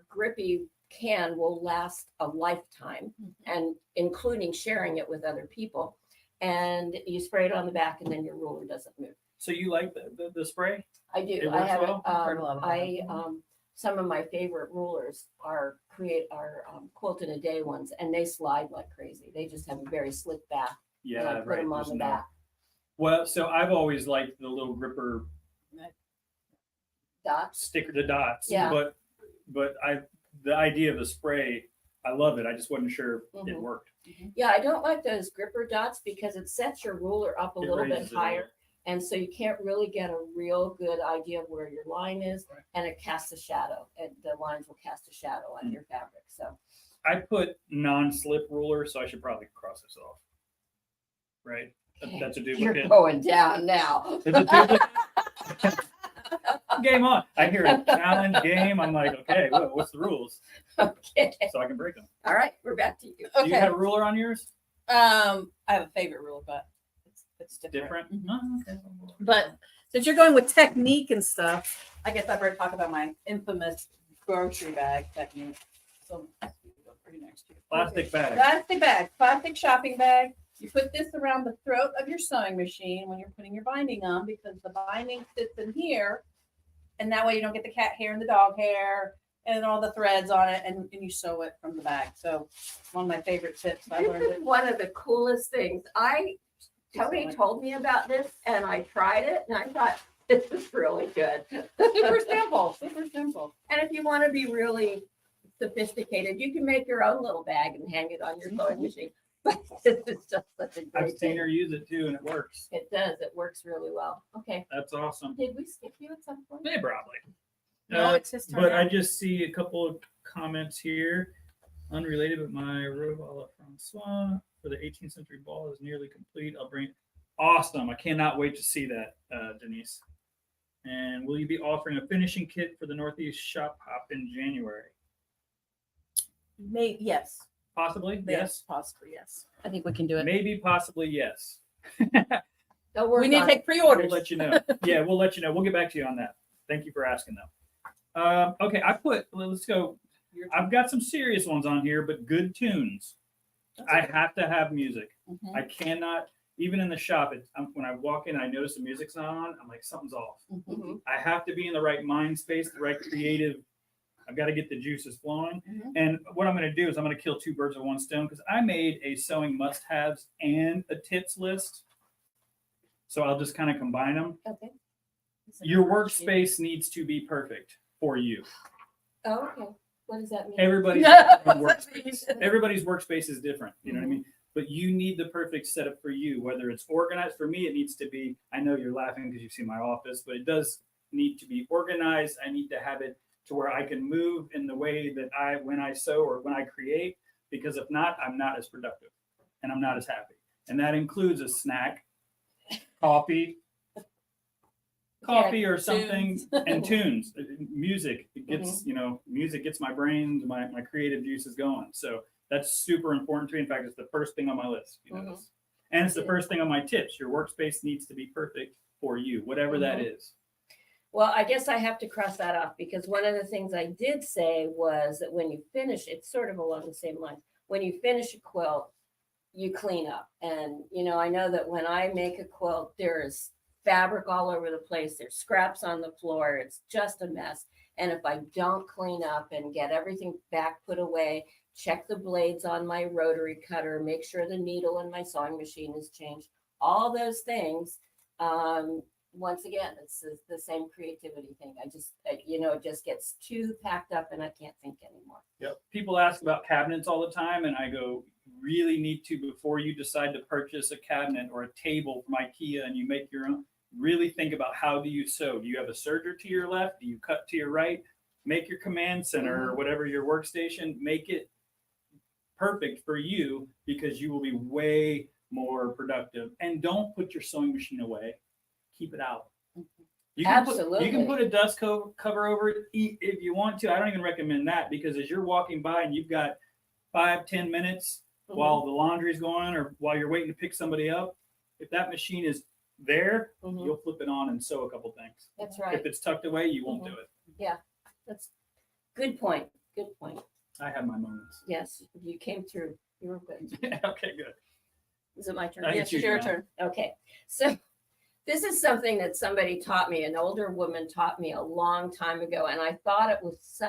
Grippy can will last a lifetime, and including sharing it with other people. And you spray it on the back, and then your ruler doesn't move. So you like the spray? I do. It I works have well? I've heard a lot about it. some of my favorite rulers are Quilt in a Day ones, and they slide like crazy. They just have a very slick back. Yeah, and I put right. them on There's the no- back. Well, so I've always liked the little gripper Dots. sticker, the dots. Yeah. But the idea of the spray, I love it. I just wasn't sure if it Mhm. worked. Yeah, I don't like those gripper dots because it sets your ruler up a It little bit raises it a higher. little. And so you can't really get a real good idea of where your line is, Right. and it casts a shadow, and the lines will cast a shadow on your fabric. So I put non-slip ruler, so I should probably cross this off. Right? That's a you're duplicate. going down now. It's a duplicate. Game on. I hear a challenge game. I'm like, okay, what's the rules? Okay. So I can break them. All right, we're back to you. Do you Okay. have a ruler on yours? I have a favorite rule, but it's different. Different? Mhm. Oh, okay. But since you're going with technique and stuff, I guess I better talk about my infamous grocery bag technique. So go pretty next to you. Plastic bag. Plastic bag, plastic shopping bag. You put this around the throat of your sewing machine when you're putting your binding on, because the binding sits in here, and that way you don't get the cat hair and the dog hair and all the threads on it, and you sew it from the bag. So one of my favorite tips I This learned is it. one of the coolest things. Tony told me about this, and I tried it, and I thought this is really good. Super simple, super simple. And if you want to be really sophisticated, you can make your own little bag and hang it on your sewing machine. But this is just such a I've great seen thing. her use it too, and it works. It does. It works really well. Okay. That's awesome. Did we skip you at some point? They probably. No, it's his turn. But now. I just see a couple of comments here, unrelated, but my Rovala Francois for the 18th century ball is nearly complete. I'll bring awesome. I cannot wait to see that, Denise. And will you be offering a finishing kit for the Northeast Shop Hop in January? Maybe yes. Possibly, yes. Possibly yes. I think we can do it. Maybe, possibly, yes. Don't worry. We need to take We'll pre-orders. let you know. Yeah, we'll let you know. We'll get back to you on that. Thank you for asking, though. Okay, let's go. I've got some serious ones on here, but good tunes. I have to have music. Mhm. I cannot, even in the shop, when I walk in, I notice the music's not on. I'm like, something's off. Mhm. I have to be in the right mind space, the right creative. I've got to get the juices flowing. Mhm. And what I'm going to do is I'm going to kill two birds with one stone, because I made a sewing must-haves and a tips list. So I'll just kind of combine them. Okay. Your workspace needs to be perfect for you. Oh, okay. What does that mean? Everybody's Yeah. workspace. Everybody's workspace is different. You know what I mean? But you need the perfect setup for you. Whether it's organized, for me, it needs to be. I know you're laughing because you see my office, but it does need to be organized. I need to have it to where I can move in the way that when I sew or when I create. Because if not, I'm not as productive, and I'm not as happy. And that includes a snack, coffee or something, and tunes, music. It gets, music gets my brain, my creative juices going. So that's super important to me. In fact, it's the first thing on my list. And it's the first thing on my tips. Your workspace needs to be perfect for you, whatever that is. Well, I guess I have to cross that off because one of the things I did say was that when you finish, it's sort of along the same lines. When you finish a quilt, you clean up. And, I know that when I make a quilt, there is fabric all over the place. There's scraps on the floor. It's just a mess. And if I don't clean up and get everything back put away, check the blades on my rotary cutter, make sure the needle in my sewing machine is changed, all those things, once again, it's the same creativity thing. I just, it just gets too packed up and I can't think anymore. Yep. People ask about cabinets all the time, and I go, really need to, before you decide to purchase a cabinet or a table from IKEA and you make your own, really think about how do you sew. Do you have a serger to your left? Do you cut to your right? Make your command center or whatever your workstation, make it perfect for you because you will be way more productive. And don't put your sewing machine away. Keep it out. You can put a dust cover over it if you want to. I don't even recommend that because as you're walking by and you've got 5-10 minutes while the laundry's going or while you're waiting to pick somebody up, if that machine is there, you'll flip it on and sew a couple things. That's right. If it's tucked away, you won't do it. Yeah, that's good point. Good point. I have my moments. Yes, you came through. You were good. Okay, good. Is it my turn? Yes, it's your turn. Okay, so this is something that somebody taught me. An older woman taught me a long time ago, and I thought it was.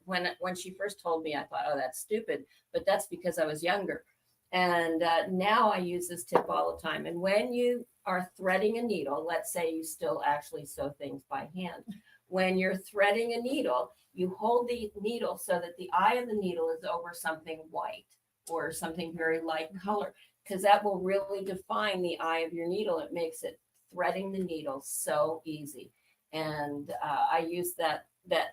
When she first told me, I thought, "Oh, that's stupid," but that's because I was younger. And now I use this tip all the time. And when you are threading a needle, let's say you still actually sew things by hand. When you're threading a needle, you hold the needle so that the eye of the needle is over something white or something very light color, because that will really define the eye of your needle. It makes it threading the needle so easy. And I use that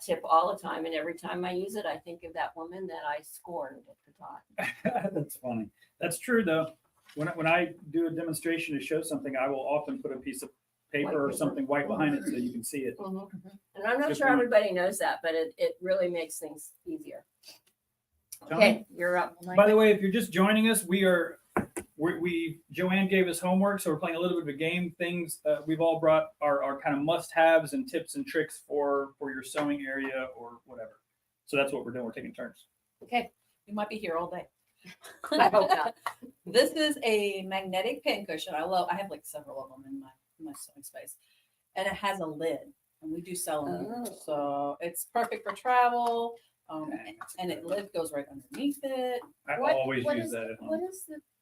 tip all the time. And every time I use it, I think of that woman that I scorned at the time. That's funny. That's true, though. When I do a demonstration to show something, I will often put a piece of paper or something white behind it so you can see it. And I'm not Good sure point. everybody knows that, but it really makes things easier. Okay, you're up. By the way, if you're just joining us, Joann gave us homework, so we're playing a little bit of a game. Things we've all brought our kind of must-haves and tips and tricks for your sewing area or whatever. So that's what we're doing. We're taking turns. Okay. You might be here all day. I hope not. This is a magnetic pin cushion. I have like several of them in my sewing space, and it has a lid, and we do sell them here. So it's perfect for travel. And it lid goes right underneath it, I always use that at home.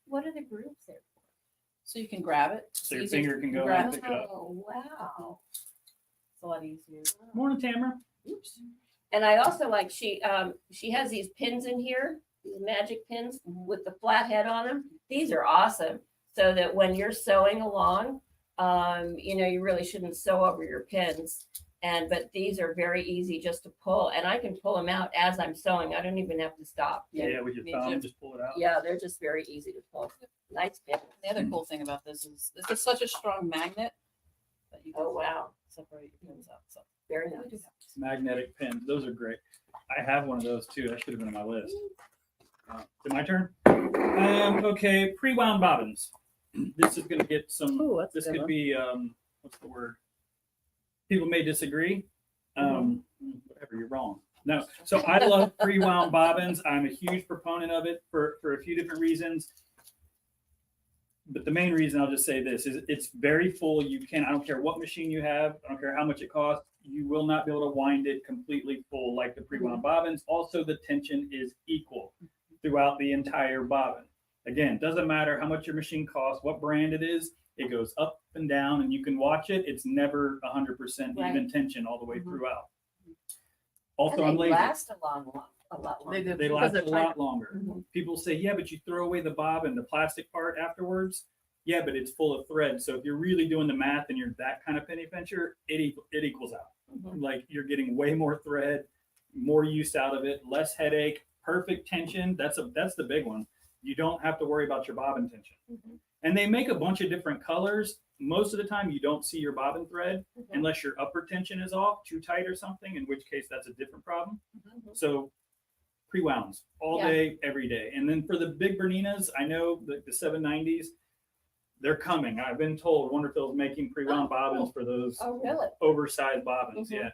What are the grooves there for? so you can grab it. So your It's easier finger can to go grab and pick it up. Oh, wow. It's a lot easier. Morning, Tamara. Oops. And I also like she has these pins in here, these magic pins with the flat head on them. These are awesome. So that when you're sewing along, you really shouldn't sew over your pins. But these are very easy just to pull, and I can pull them out as I'm sewing. I don't even have to stop. Yeah, with your thumb, just pull it out. Yeah, they're just very easy to pull. Nice pin. The other cool thing about this is such a strong magnet that you can separate your pins out. So Very nice. Magnetic pins. Those are great. I have one of those too. That should have been on my list. Is it my turn? Okay, pre-wound bobbins. This is going to get some. Ooh, that's this a good could one. be what's the word? People may disagree. Whatever, you're wrong. No. So I love pre-wound bobbins. I'm a huge proponent of it for a few different reasons. But the main reason, I'll just say this, is it's very full. I don't care what machine you have. I don't care how much it costs. You will not be able to wind it completely full like the pre-wound bobbins. Also, the tension is equal throughout the entire bobbin. Again, doesn't matter how much your machine costs, what brand it is, it goes up and down, and you can watch it. It's never 100% Right. even tension all the way Mhm. throughout. Also, And I'm they lazy. last a lot longer. They do. They Because last they're a lot longer. Mhm. People say, yeah, but you throw away the bob and the plastic part afterwards. Yeah, but it's full of thread. So if you're really doing the math and you're that kind of penny pincher, it equals out. Mhm. Like you're getting way more thread, more use out of it, less headache, perfect tension. That's the big one. You don't have to worry about your bobbin tension. Mhm. And they make a bunch of different colors. Most of the time, you don't see your bobbin thread Mhm. unless your upper tension is off, too tight or something, in which case that's a different problem. Mhm. So pre-wounds all Yeah. day, every day. And then for the big Berninas, I know the 790s, they're coming. I've been told Wonderfield's making pre-wound bobbins for those Oh, really? oversized bobbins. Mhm. Yeah.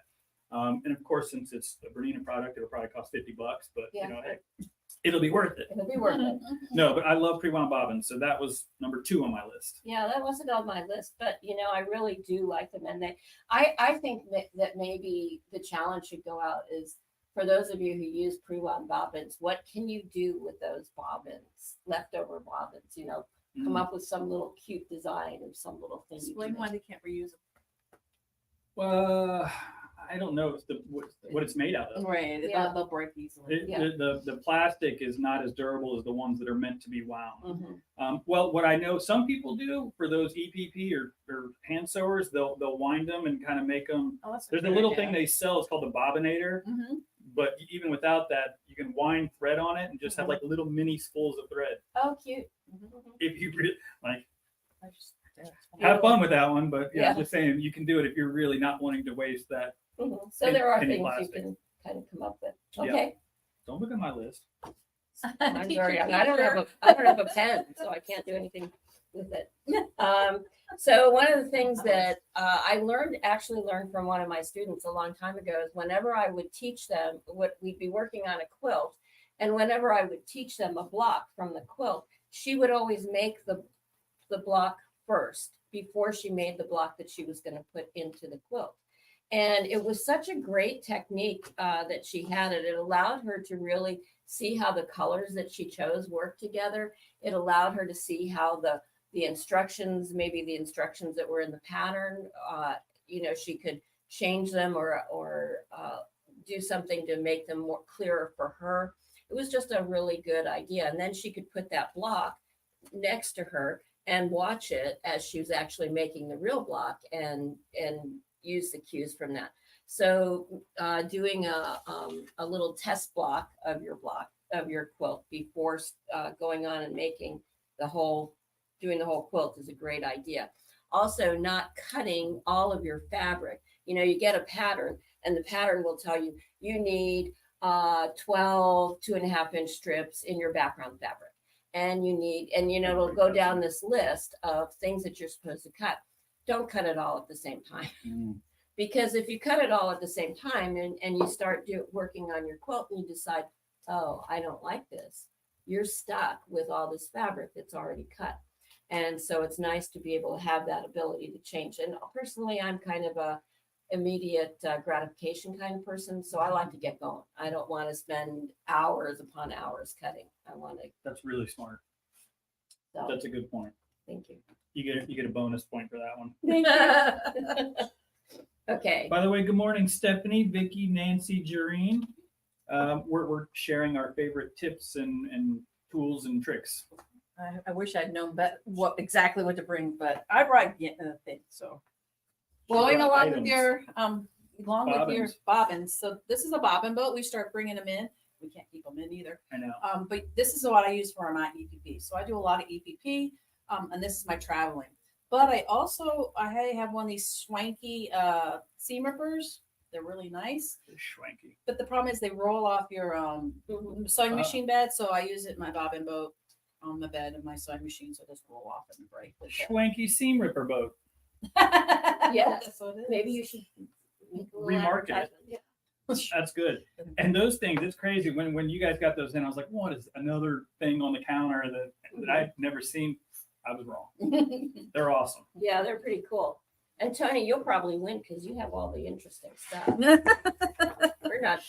And of course, since it's a Bernina product, it'll probably cost $50, but Yeah. you know, it'll be worth it. It'll be worth it. No, but I love pre-wound bobbins, so that was number 2 on my list. Yeah, that wasn't on my list, but I really do like them, and I think that maybe the challenge should go out is for those of you who use pre-wound bobbins, what can you do with those bobbins, leftover bobbins? Come up with some little cute design or some little thing. Explain why they can't reuse them. Well, I don't know what it's made out of. Right. Yeah. They'll break easily. Yeah. The plastic is not as durable as the ones that are meant to be wound. Mhm. Well, what I know some people do for those EPP or hand sewers, they'll wind them and kind of make them. Oh, that's There's a little thing they sell. It's called the bobbinator. Mm-hmm. But even without that, you can wind thread on it and just have Mhm. like little mini spools of thread. Oh, cute. If you like, Yeah. have fun with that one. But yeah, Yeah. I'm just saying you can do it if you're really not wanting to waste that. Mhm. So Penny- there are penny things plastic. you can kind of come up with. Yeah. Okay. Don't look at my list. I'm very young. I don't have a pen, so I can't do anything with it. So one of the things that I actually learned from one of my students a long time ago is whenever I would teach them what we'd be working on a quilt, and whenever I would teach them a block from the quilt, she would always make the block first before she made the block that she was going to put into the quilt. And it was such a great technique that she had it. It allowed her to really see how the colors that she chose work together. It allowed her to see how the instructions, maybe the instructions that were in the pattern, she could change them or do something to make them more clearer for her. It was just a really good idea. And then she could put that block next to her and watch it as she was actually making the real block and use the cues from that. So doing a little test block of your quilt before going on and making doing the whole quilt is a great idea. Also, not cutting all of your fabric. You get a pattern and the pattern will tell you need 12 2.5-inch strips in your background fabric. And it'll go down this list of things that you're supposed to cut. Don't cut it all at the same time. Because if you cut it all at the same time and you start working on your quilt and you decide, oh, I don't like this, you're stuck with all this fabric that's already cut. And so it's nice to be able to have that ability to change. And personally, I'm kind of a immediate gratification kind of person. So I like to get going. I don't want to spend hours upon hours cutting. I want to. That's really smart. So, That's a good point. thank you. You get a bonus point for that one. Thank you. Okay. By the way, good morning, Stephanie, Vicky, Nancy, Jareen. We're sharing our favorite tips and tools and tricks. I wish I'd known exactly what to bring, but I brought things. So going along with your bobbins. So this is a bobbin boat. We start bringing them in. We can't keep them in either. I know. But this is what I use for my EPP. So I do a lot of EPP, and this is my traveling. But I have one of these swanky seam rippers. They're really nice. They're schwanky. But the problem is they roll off your sewing machine bed. So I use it in my bobbin boat on the bed of my sewing machine. So it doesn't roll off and break. Schwanky seam ripper boat. Yeah. That's what it is. Maybe you should make a little Remarket it. advertisement. Yeah. That's good. And those things, it's crazy. When you guys got those in, I was like, what is another thing on the counter that I'd never seen? I was wrong. They're awesome. Yeah, they're pretty cool. And Tony, you'll probably win because you have all the interesting stuff. We're not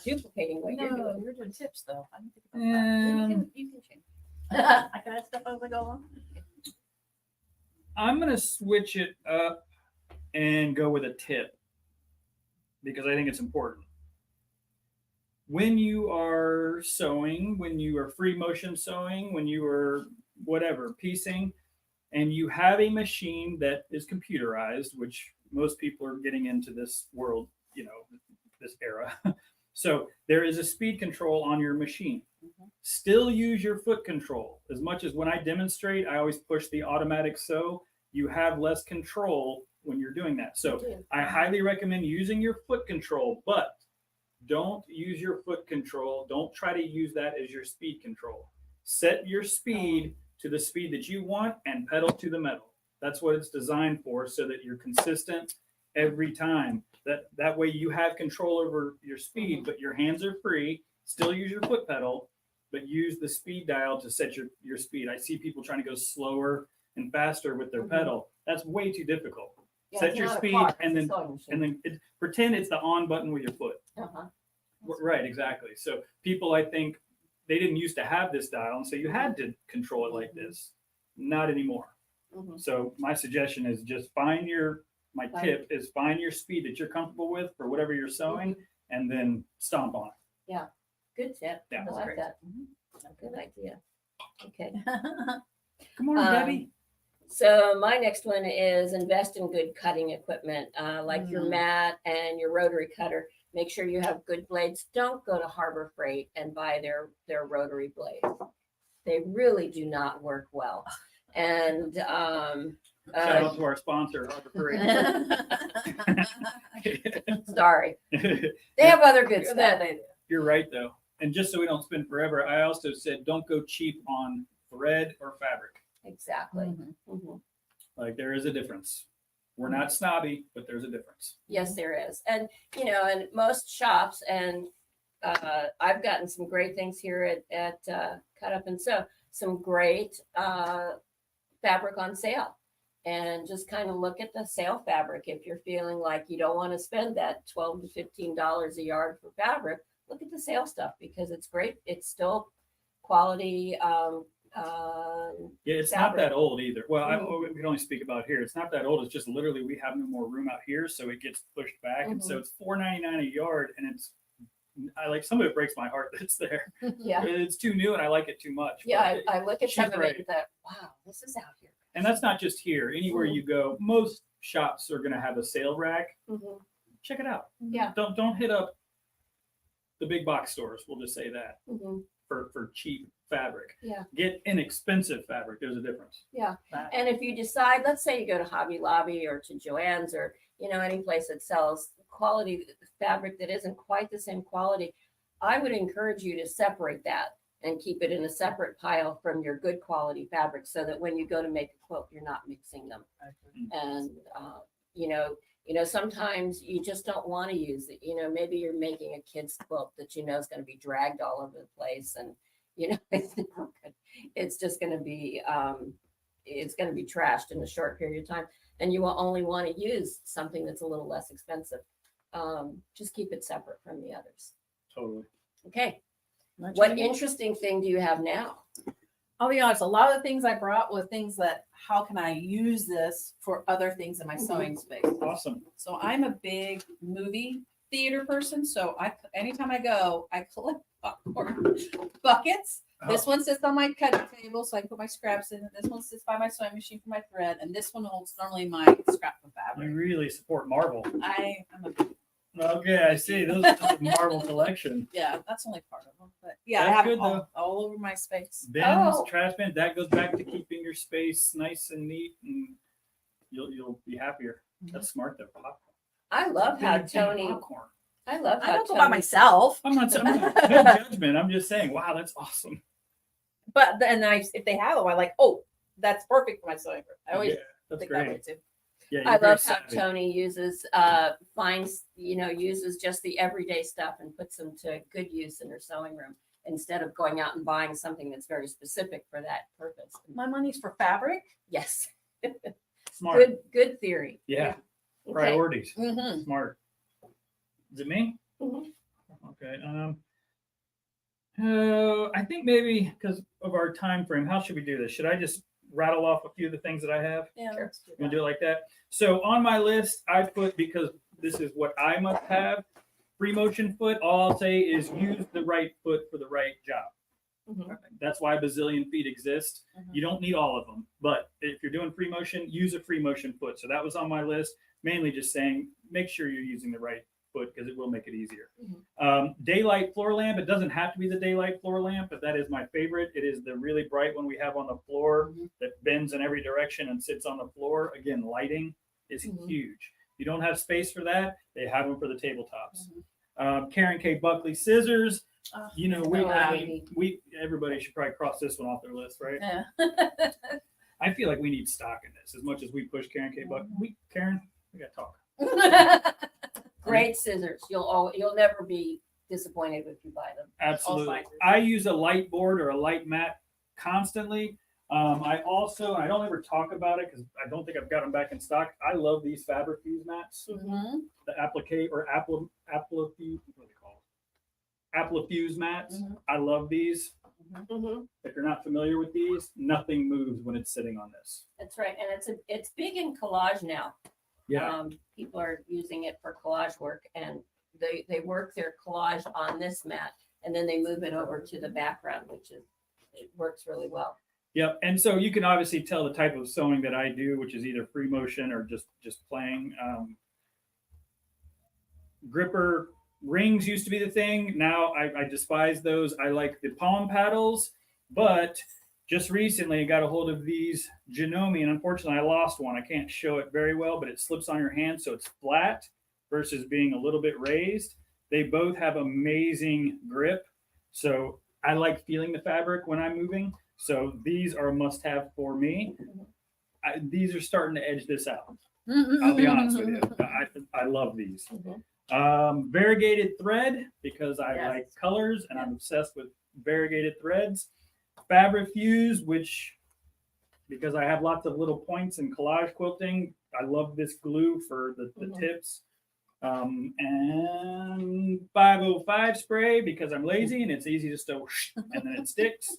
duplicating what you're doing. You're doing tips though. I didn't think about that. You can change. I can add stuff as I go along. I'm gonna switch it up and go with a tip because I think it's important. When you are sewing, when you are free motion sewing, when you are whatever piecing, and you have a machine that is computerized, which most people are getting into this world, this era. So there is a speed control on your machine. Still use your foot control. As much as when I demonstrate, I always push the automatic sew. You have less control when you're doing that. So I highly recommend using your foot control, but don't use your foot control. Don't try to use that as your speed control. Set your speed to the speed that you want and pedal to the metal. That's what it's designed for, so that you're consistent every time. That way you have control over your speed, but your hands are free. Still use your foot pedal, but use the speed dial to set your speed. I see people trying to go slower and faster with their pedal. That's way too difficult. Yeah, Set it's your not a speed car, and it's then a sewing machine. pretend it's the on button with your foot. Uh-huh. Right, exactly. So people, I think, they didn't used to have this dial, and so you had to control it like this. Not anymore. Mhm. So my suggestion is just find your speed that you're comfortable with for whatever you're sewing, and then stomp on it. Good tip. Yeah. I That's like great. that. Good idea. Okay. Good morning, Debbie. So my next one is invest in good cutting equipment, like your mat and your rotary cutter. Make sure you have good blades. Don't go to Harbor Freight and buy their rotary blades. They really do not work well. And Shout out to our sponsor, Harbor Freight. sorry, they have other good stuff. You're right, though. And just so we don't spend forever, I also said don't go cheap on thread or fabric. Exactly. Mhm. Like, there is a difference. We're not snobby, but there's a difference. Yes, there is. And, and most shops, and I've gotten some great things here at Cut Up and Sew, some great fabric on sale. And just kind of look at the sale fabric. If you're feeling like you don't want to spend that $12 to $15 a yard for fabric, look at the sale stuff because it's great. It's still quality. Yeah, it's not that old either. Well, we can only speak about here. It's not that old. It's just literally we have no more room out here, so it gets pushed back, and so it's $4.99 a yard, and some of it breaks my heart that it's there. Yeah, It's too new, and I like it too much. yeah. I look at some of right. it and that, wow, this is out here. And that's not just here. Anywhere you go, most shops are going to have a sale rack. Mm-hmm. Check it out. Yeah. Don't hit up the big box stores. We'll just say that Mm-hmm. for cheap fabric. Yeah. Get inexpensive fabric. There's a difference. Yeah. And if you decide, let's say you go to Hobby Lobby or to Joann's or, any place that sells quality fabric that isn't quite the same quality, I would encourage you to separate that and keep it in a separate pile from your good quality fabric so that when you go to make a quilt, you're not mixing them. And, sometimes you just don't want to use it. Maybe you're making a kid's quilt that is going to be dragged all over the place and, it's just going to be, it's going to be trashed in a short period of time. And you will only want to use something that's a little less expensive. Just keep it separate from the others. Totally. Okay. What interesting thing do you have now? I'll be honest, a lot of the things I brought were things that, how can I use this for other things in my sewing space? Awesome. So I'm a big movie theater person. So anytime I go, I collect popcorn buckets. This one sits on my cutting table, so I can put my scraps in. And this one sits by my sewing machine for my thread. And this one holds normally my scrap of fabric. You really support Marvel. I'm a big Okay, I see. Those are the Marvel collection. Yeah, that's only part of them. But yeah, That's I have good, it all over my space. Bins, trash bins, that goes back to keeping your space nice and neat, and you'll be happier. That's smart though. Popcorn. I love how Tony. Popcorn. I love how I don't go Tony. by myself. I'm not no judgment. I'm just saying, wow, that's awesome. But then if they have them, I'm like, oh, that's perfect for my sewing room. I always that's think that way great. too. Yeah, I you're very love how savvy. Tony uses uses just the everyday stuff and puts them to good use in her sewing room instead of going out and buying something that's very specific for that purpose. My money's for fabric. Yes. Smart. Good theory. Yeah. Okay. Priorities. Mm-hmm. Smart. Is it me? Mhm. Okay. I think maybe because of our time frame, how should we do this? Should I just rattle off a few of the things that I have? Yeah. Sure. let's do You want that. to do it like that? So on my list, I put, because this is what I must have, free motion foot. All I'll say is use the right foot for the right job. Mhm. That's why a bazillion feet exist. Mhm. You don't need all of them, but if you're doing free motion, use a free motion foot. So that was on my list, mainly just saying make sure you're using the right foot because it will make it easier. Daylight floor lamp. It doesn't have to be the daylight floor lamp, but that is my favorite. It is the really bright one we have on the floor that bends in every direction and sits on the floor. Again, lighting is huge. You don't have space for that. They have them for the tabletops. Karen K. Buckley scissors. Oh, You know, wow. we everybody should probably cross this one off their list, right? yeah. I feel like we need stock in this as much as we push Karen K. Buckley. Karen, we got to talk. Great scissors. You'll never be disappointed if you buy them. Absolutely. sizes. I use a light board or a light mat constantly. I also, and I don't ever talk about it because I don't think I've got them back in stock. I love these fabric fuse mats, Mhm. the applique or applifuse, what are they called? Applifuse mats. I love these. If you're not familiar with these, nothing moves when it's sitting on this. That's right, and it's big in collage now. Yeah. People are using it for collage work, and they work their collage on this mat, and then they move it over to the background, it works really well. Yep. And so you can obviously tell the type of sewing that I do, which is either free motion or just playing. Gripper rings used to be the thing. Now I despise those. I like the palm paddles, but just recently I got a hold of these Janome, and unfortunately I lost one. I can't show it very well, but it slips on your hand, so it's flat versus being a little bit raised. They both have amazing grip, so I like feeling the fabric when I'm moving. So these are a must-have for me. These are starting to edge this out. I'll be honest with you. I love these. Variegated thread, because I like colors and I'm obsessed with variegated threads. Fabrifuse, which, because I have lots of little points in collage quilting, I love this glue for the tips. And 505 spray, because I'm lazy and it's easy to stow and then it sticks.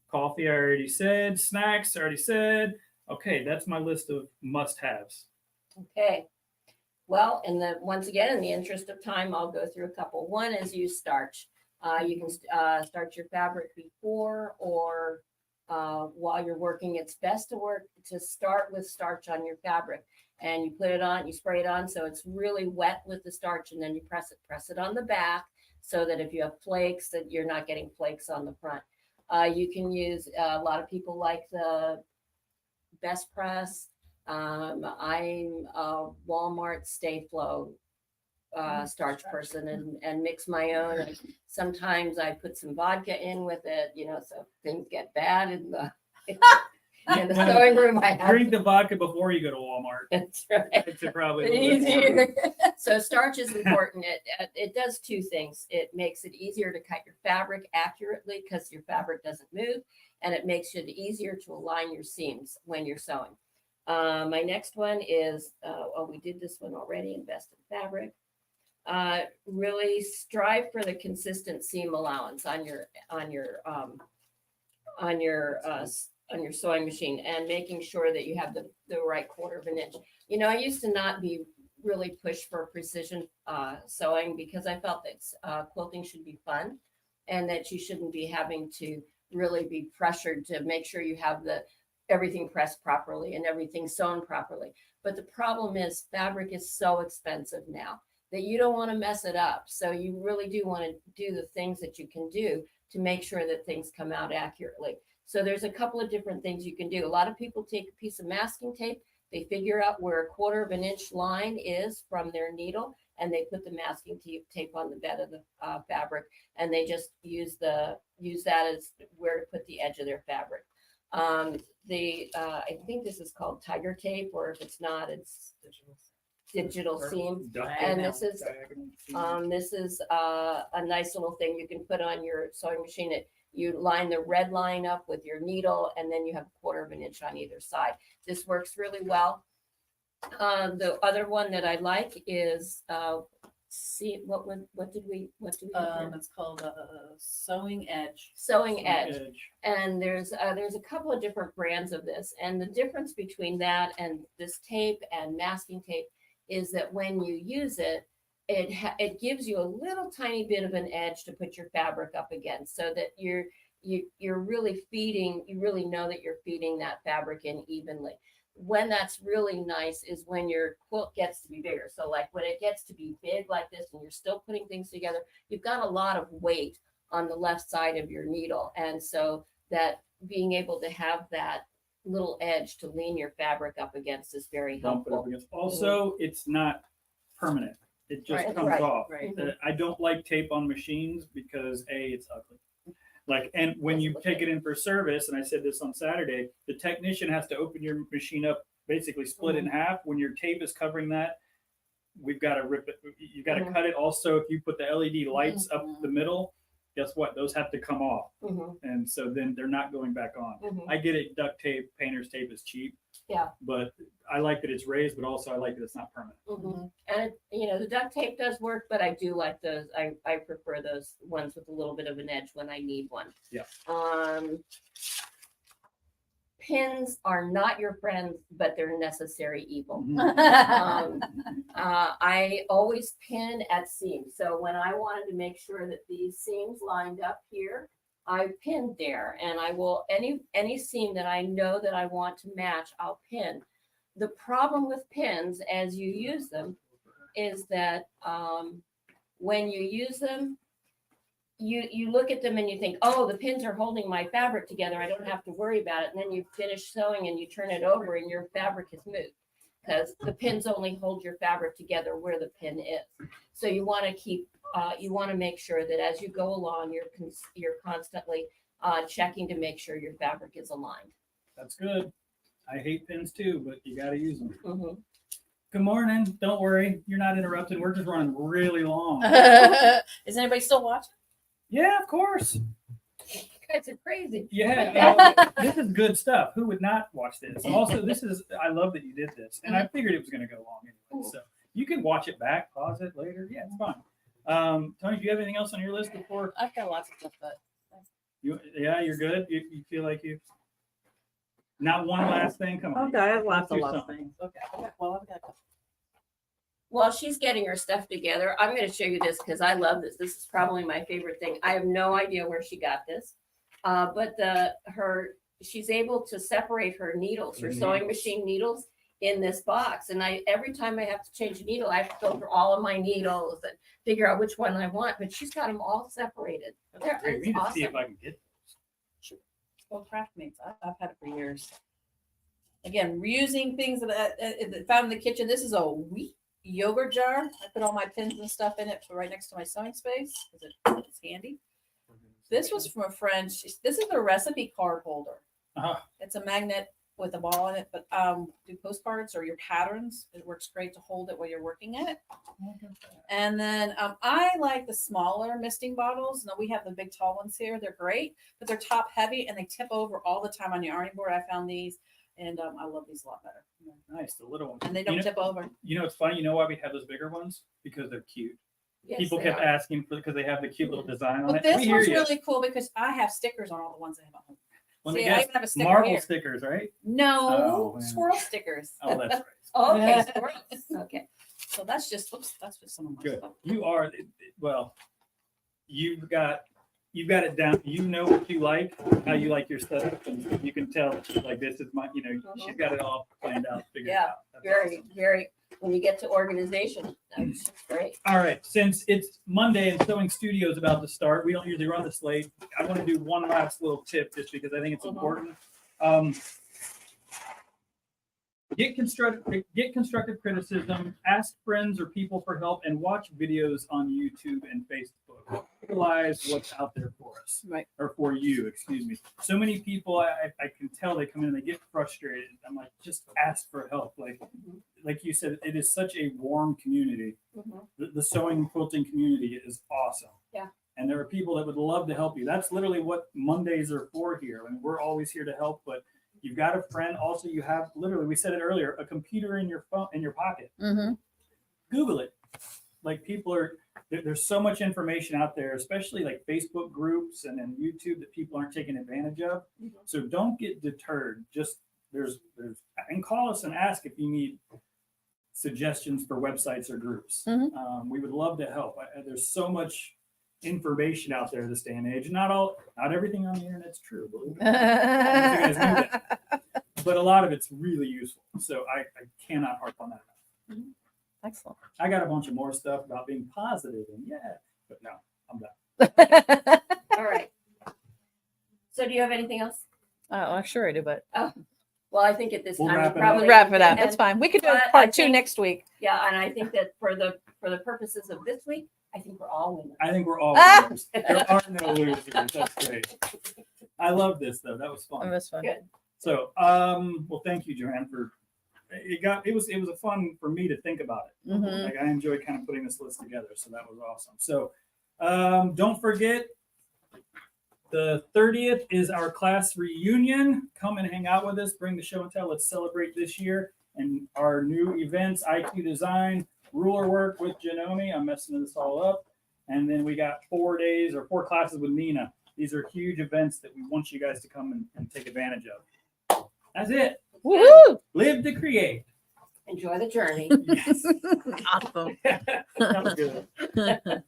Coffee, I already said. Snacks, I already said. Okay, that's my list of must-haves. Okay. Well, once again, in the interest of time, I'll go through a couple. One is use starch. You can start your fabric before or while you're working. It's best to start with starch on your fabric, and you put it on, you spray it on so it's really wet with the starch, and then you press it on the back so that if you have flakes, that you're not getting flakes on the front. You can use, a lot of people like the Best Press. I'm a Walmart Stay Flow starch person and mix my own. And sometimes I put some vodka in with it, so if things get bad in the sewing room. I have Drink the vodka before you go to Walmart. That's right. It's probably a little bit Easier. So starch is important. It does two things. It makes it easier to cut your fabric accurately because your fabric doesn't move, and it makes it easier to align your seams when you're sewing. My next one is, we did this one already, invest in fabric. Really strive for the consistent seam allowance on your sewing machine, and making sure that you have the right 1/4 of an inch. I used to not be really pushed for precision sewing because I felt that quilting should be fun, and that you shouldn't be having to really be pressured to make sure you have everything pressed properly and everything sewn properly. But the problem is fabric is so expensive now that you don't want to mess it up. So you really do want to do the things that you can do to make sure that things come out accurately. So there's a couple of different things you can do. A lot of people take a piece of masking tape, they figure out where a 1/4 of an inch line is from their needle, and they put the masking tape on the bed of the fabric, and they just use that as where to put the edge of their fabric. I think this is called tiger tape, or if it's not, it's digital seam. And this is a nice little thing you can put on your sewing machine. You line the red line up with your needle, and then you have a 1/4 of an inch on either side. This works really well. The other one that I like is see what do we have here? It's called sewing edge. Sewing edge. And there's a couple of different brands of this, and the difference between that and this tape and masking tape is that when you use it, it gives you a little tiny bit of an edge to put your fabric up against, so that you're really feeding. You really know that you're feeding that fabric in evenly. When that's really nice is when your quilt gets to be bigger. So like when it gets to be big like this, and you're still putting things together, you've got a lot of weight on the left side of your needle, and so that being able to have that little edge to lean your fabric up against is very helpful. Also, it's not permanent. It just comes off. Right. I don't like tape on machines because it's ugly. Like, and when you take it in for service, and I said this on Saturday, the technician has to open your machine up, basically split it in half. When your tape is covering that, we've got to rip it. You got to cut it. Also, if you put the LED lights up the middle, guess what? Those have to come off. And so then they're not going back on. I get it. Duct tape, painter's tape is cheap. Yeah. But I like that it's raised, but also I like that it's not permanent. And the duct tape does work, but I do like those. I prefer those ones with a little bit of an edge when I need one. Yeah. Pins are not your friends, but they're necessary evil. I always pin at seams. So when I wanted to make sure that these seams lined up here, I pinned there, and I will any seam that I know that I want to match, I'll pin. The problem with pins as you use them is that when you use them, you look at them and you think, oh, the pins are holding my fabric together, I don't have to worry about it. And then you finish sewing and you turn it over and your fabric is moved, because the pins only hold your fabric together where the pin is. So you want to keep you want to make sure that as you go along, you're constantly checking to make sure your fabric is aligned. That's good. I hate pins too, but you got to use them. Good morning. Don't worry, you're not interrupted. We're just running really long. Is anybody still watching? Yeah, of course. You guys are crazy. Yeah, this is good stuff. Who would not watch this? Also, I love that you did this, and I figured it was going to go long anyway. So you can watch it back, pause it later. Yeah, it's fine. Tony, do you have anything else on your list before? I've got lots of stuff, but you're good. You feel like you. Not one last thing. Come on. okay, I have lots Let's of do last things. Okay. Well, I've got a couple. While she's getting her stuff together, I'm going to show you this because I love this. This is probably my favorite thing. I have no idea where she got this, but she's able to separate her needles, her sewing machine needles, in this box. And every time I have to change a needle, I have to go through all of my needles and figure out which one I want. But she's got them all separated. Great. We need to see if I can get Sure. Well, Craftmates, I've had it for years. Again, reusing things that found in the kitchen. This is a wheat yogurt jar. I put all my pins and stuff in it right next to my sewing space because it's handy. This was from a friend. This is a recipe card holder. It's a magnet with a ball in it, but do postcards or your patterns. It works great to hold it while you're working at it. And then I like the smaller misting bottles. No, we have the big tall ones here. They're great, but they're top heavy and they tip over all the time on your ironing board. I found these, and I love these a lot better. Nice, the little ones. And they don't tip over. You know, it's funny. You know why we have those bigger ones? Because they're cute. Yes, People kept asking for because they have the cute little design on But it. this one's really cool because I have stickers on all the ones I have at home. Let See, me I guess, even have a sticker marble here. stickers, right? No, Oh, man. squirrel stickers. Oh, that's right. Okay. Okay. So that's just some of my Good. stuff. You are well. You've got it down. You know what you like, how you like your stuff, and you can tell like this is my. She's got it all planned out, figured out. That's Very, awesome. very. When you get to organization, that's great. All right. Since it's Monday and Sewing Studio is about to start, we don't usually run this late. I want to do one last little tip just because I think it's important. Get constructive criticism, ask friends or people for help, and watch videos on YouTube and Facebook. Realize what's out there for us. Right. Or for you, excuse me. So many people, I can tell they come in and they get frustrated. I'm like, just ask for help. Like you said, it is such a warm community. The sewing and quilting community is awesome. Yeah. And there are people that would love to help you. That's literally what Mondays are for here. And we're always here to help, but you've got a friend. Also, you have literally, we said it earlier, a computer in your phone, in your pocket. Google it. like people are there's so much information out there, especially like Facebook groups and then YouTube that people aren't taking advantage of. So don't get deterred. Just there's and call us and ask if you need suggestions for websites or groups. We would love to help. There's so much information out there this day and age. Not everything on the internet's true, believe me. I don't know if you guys knew that. But a lot of it's really useful. So I cannot harp on that enough. Excellent. I got a bunch of more stuff about being positive and but no, I'm done. All right. So do you have anything else? Oh, sure I do, but Well, I think at this We'll time, wrap we it up. probably wrap it up. and- That's fine. We could do but I part 2 think- next week. Yeah, and I think that for the purposes of this week, I think we're all winners. I think we're all Ah! winners. There are no losers. That's great. I love this though. That was It fun. was fun. Good. So, well, thank you, Joann, for it was a fun for me to think about it. Mhm. Like I enjoyed kind of putting this list together, so that was awesome. So, don't forget the 30th is our class reunion. Come and hang out with us. Bring the show and tell. Let's celebrate this year and our new events: IQ design, ruler work with Janome. I'm messing this all up, and then we got 4 days or 4 classes with Nina. These are huge events that we want you guys to come and take advantage of. That's it. Woohoo! Live to create. Enjoy the journey. Yes. Awesome. That was good.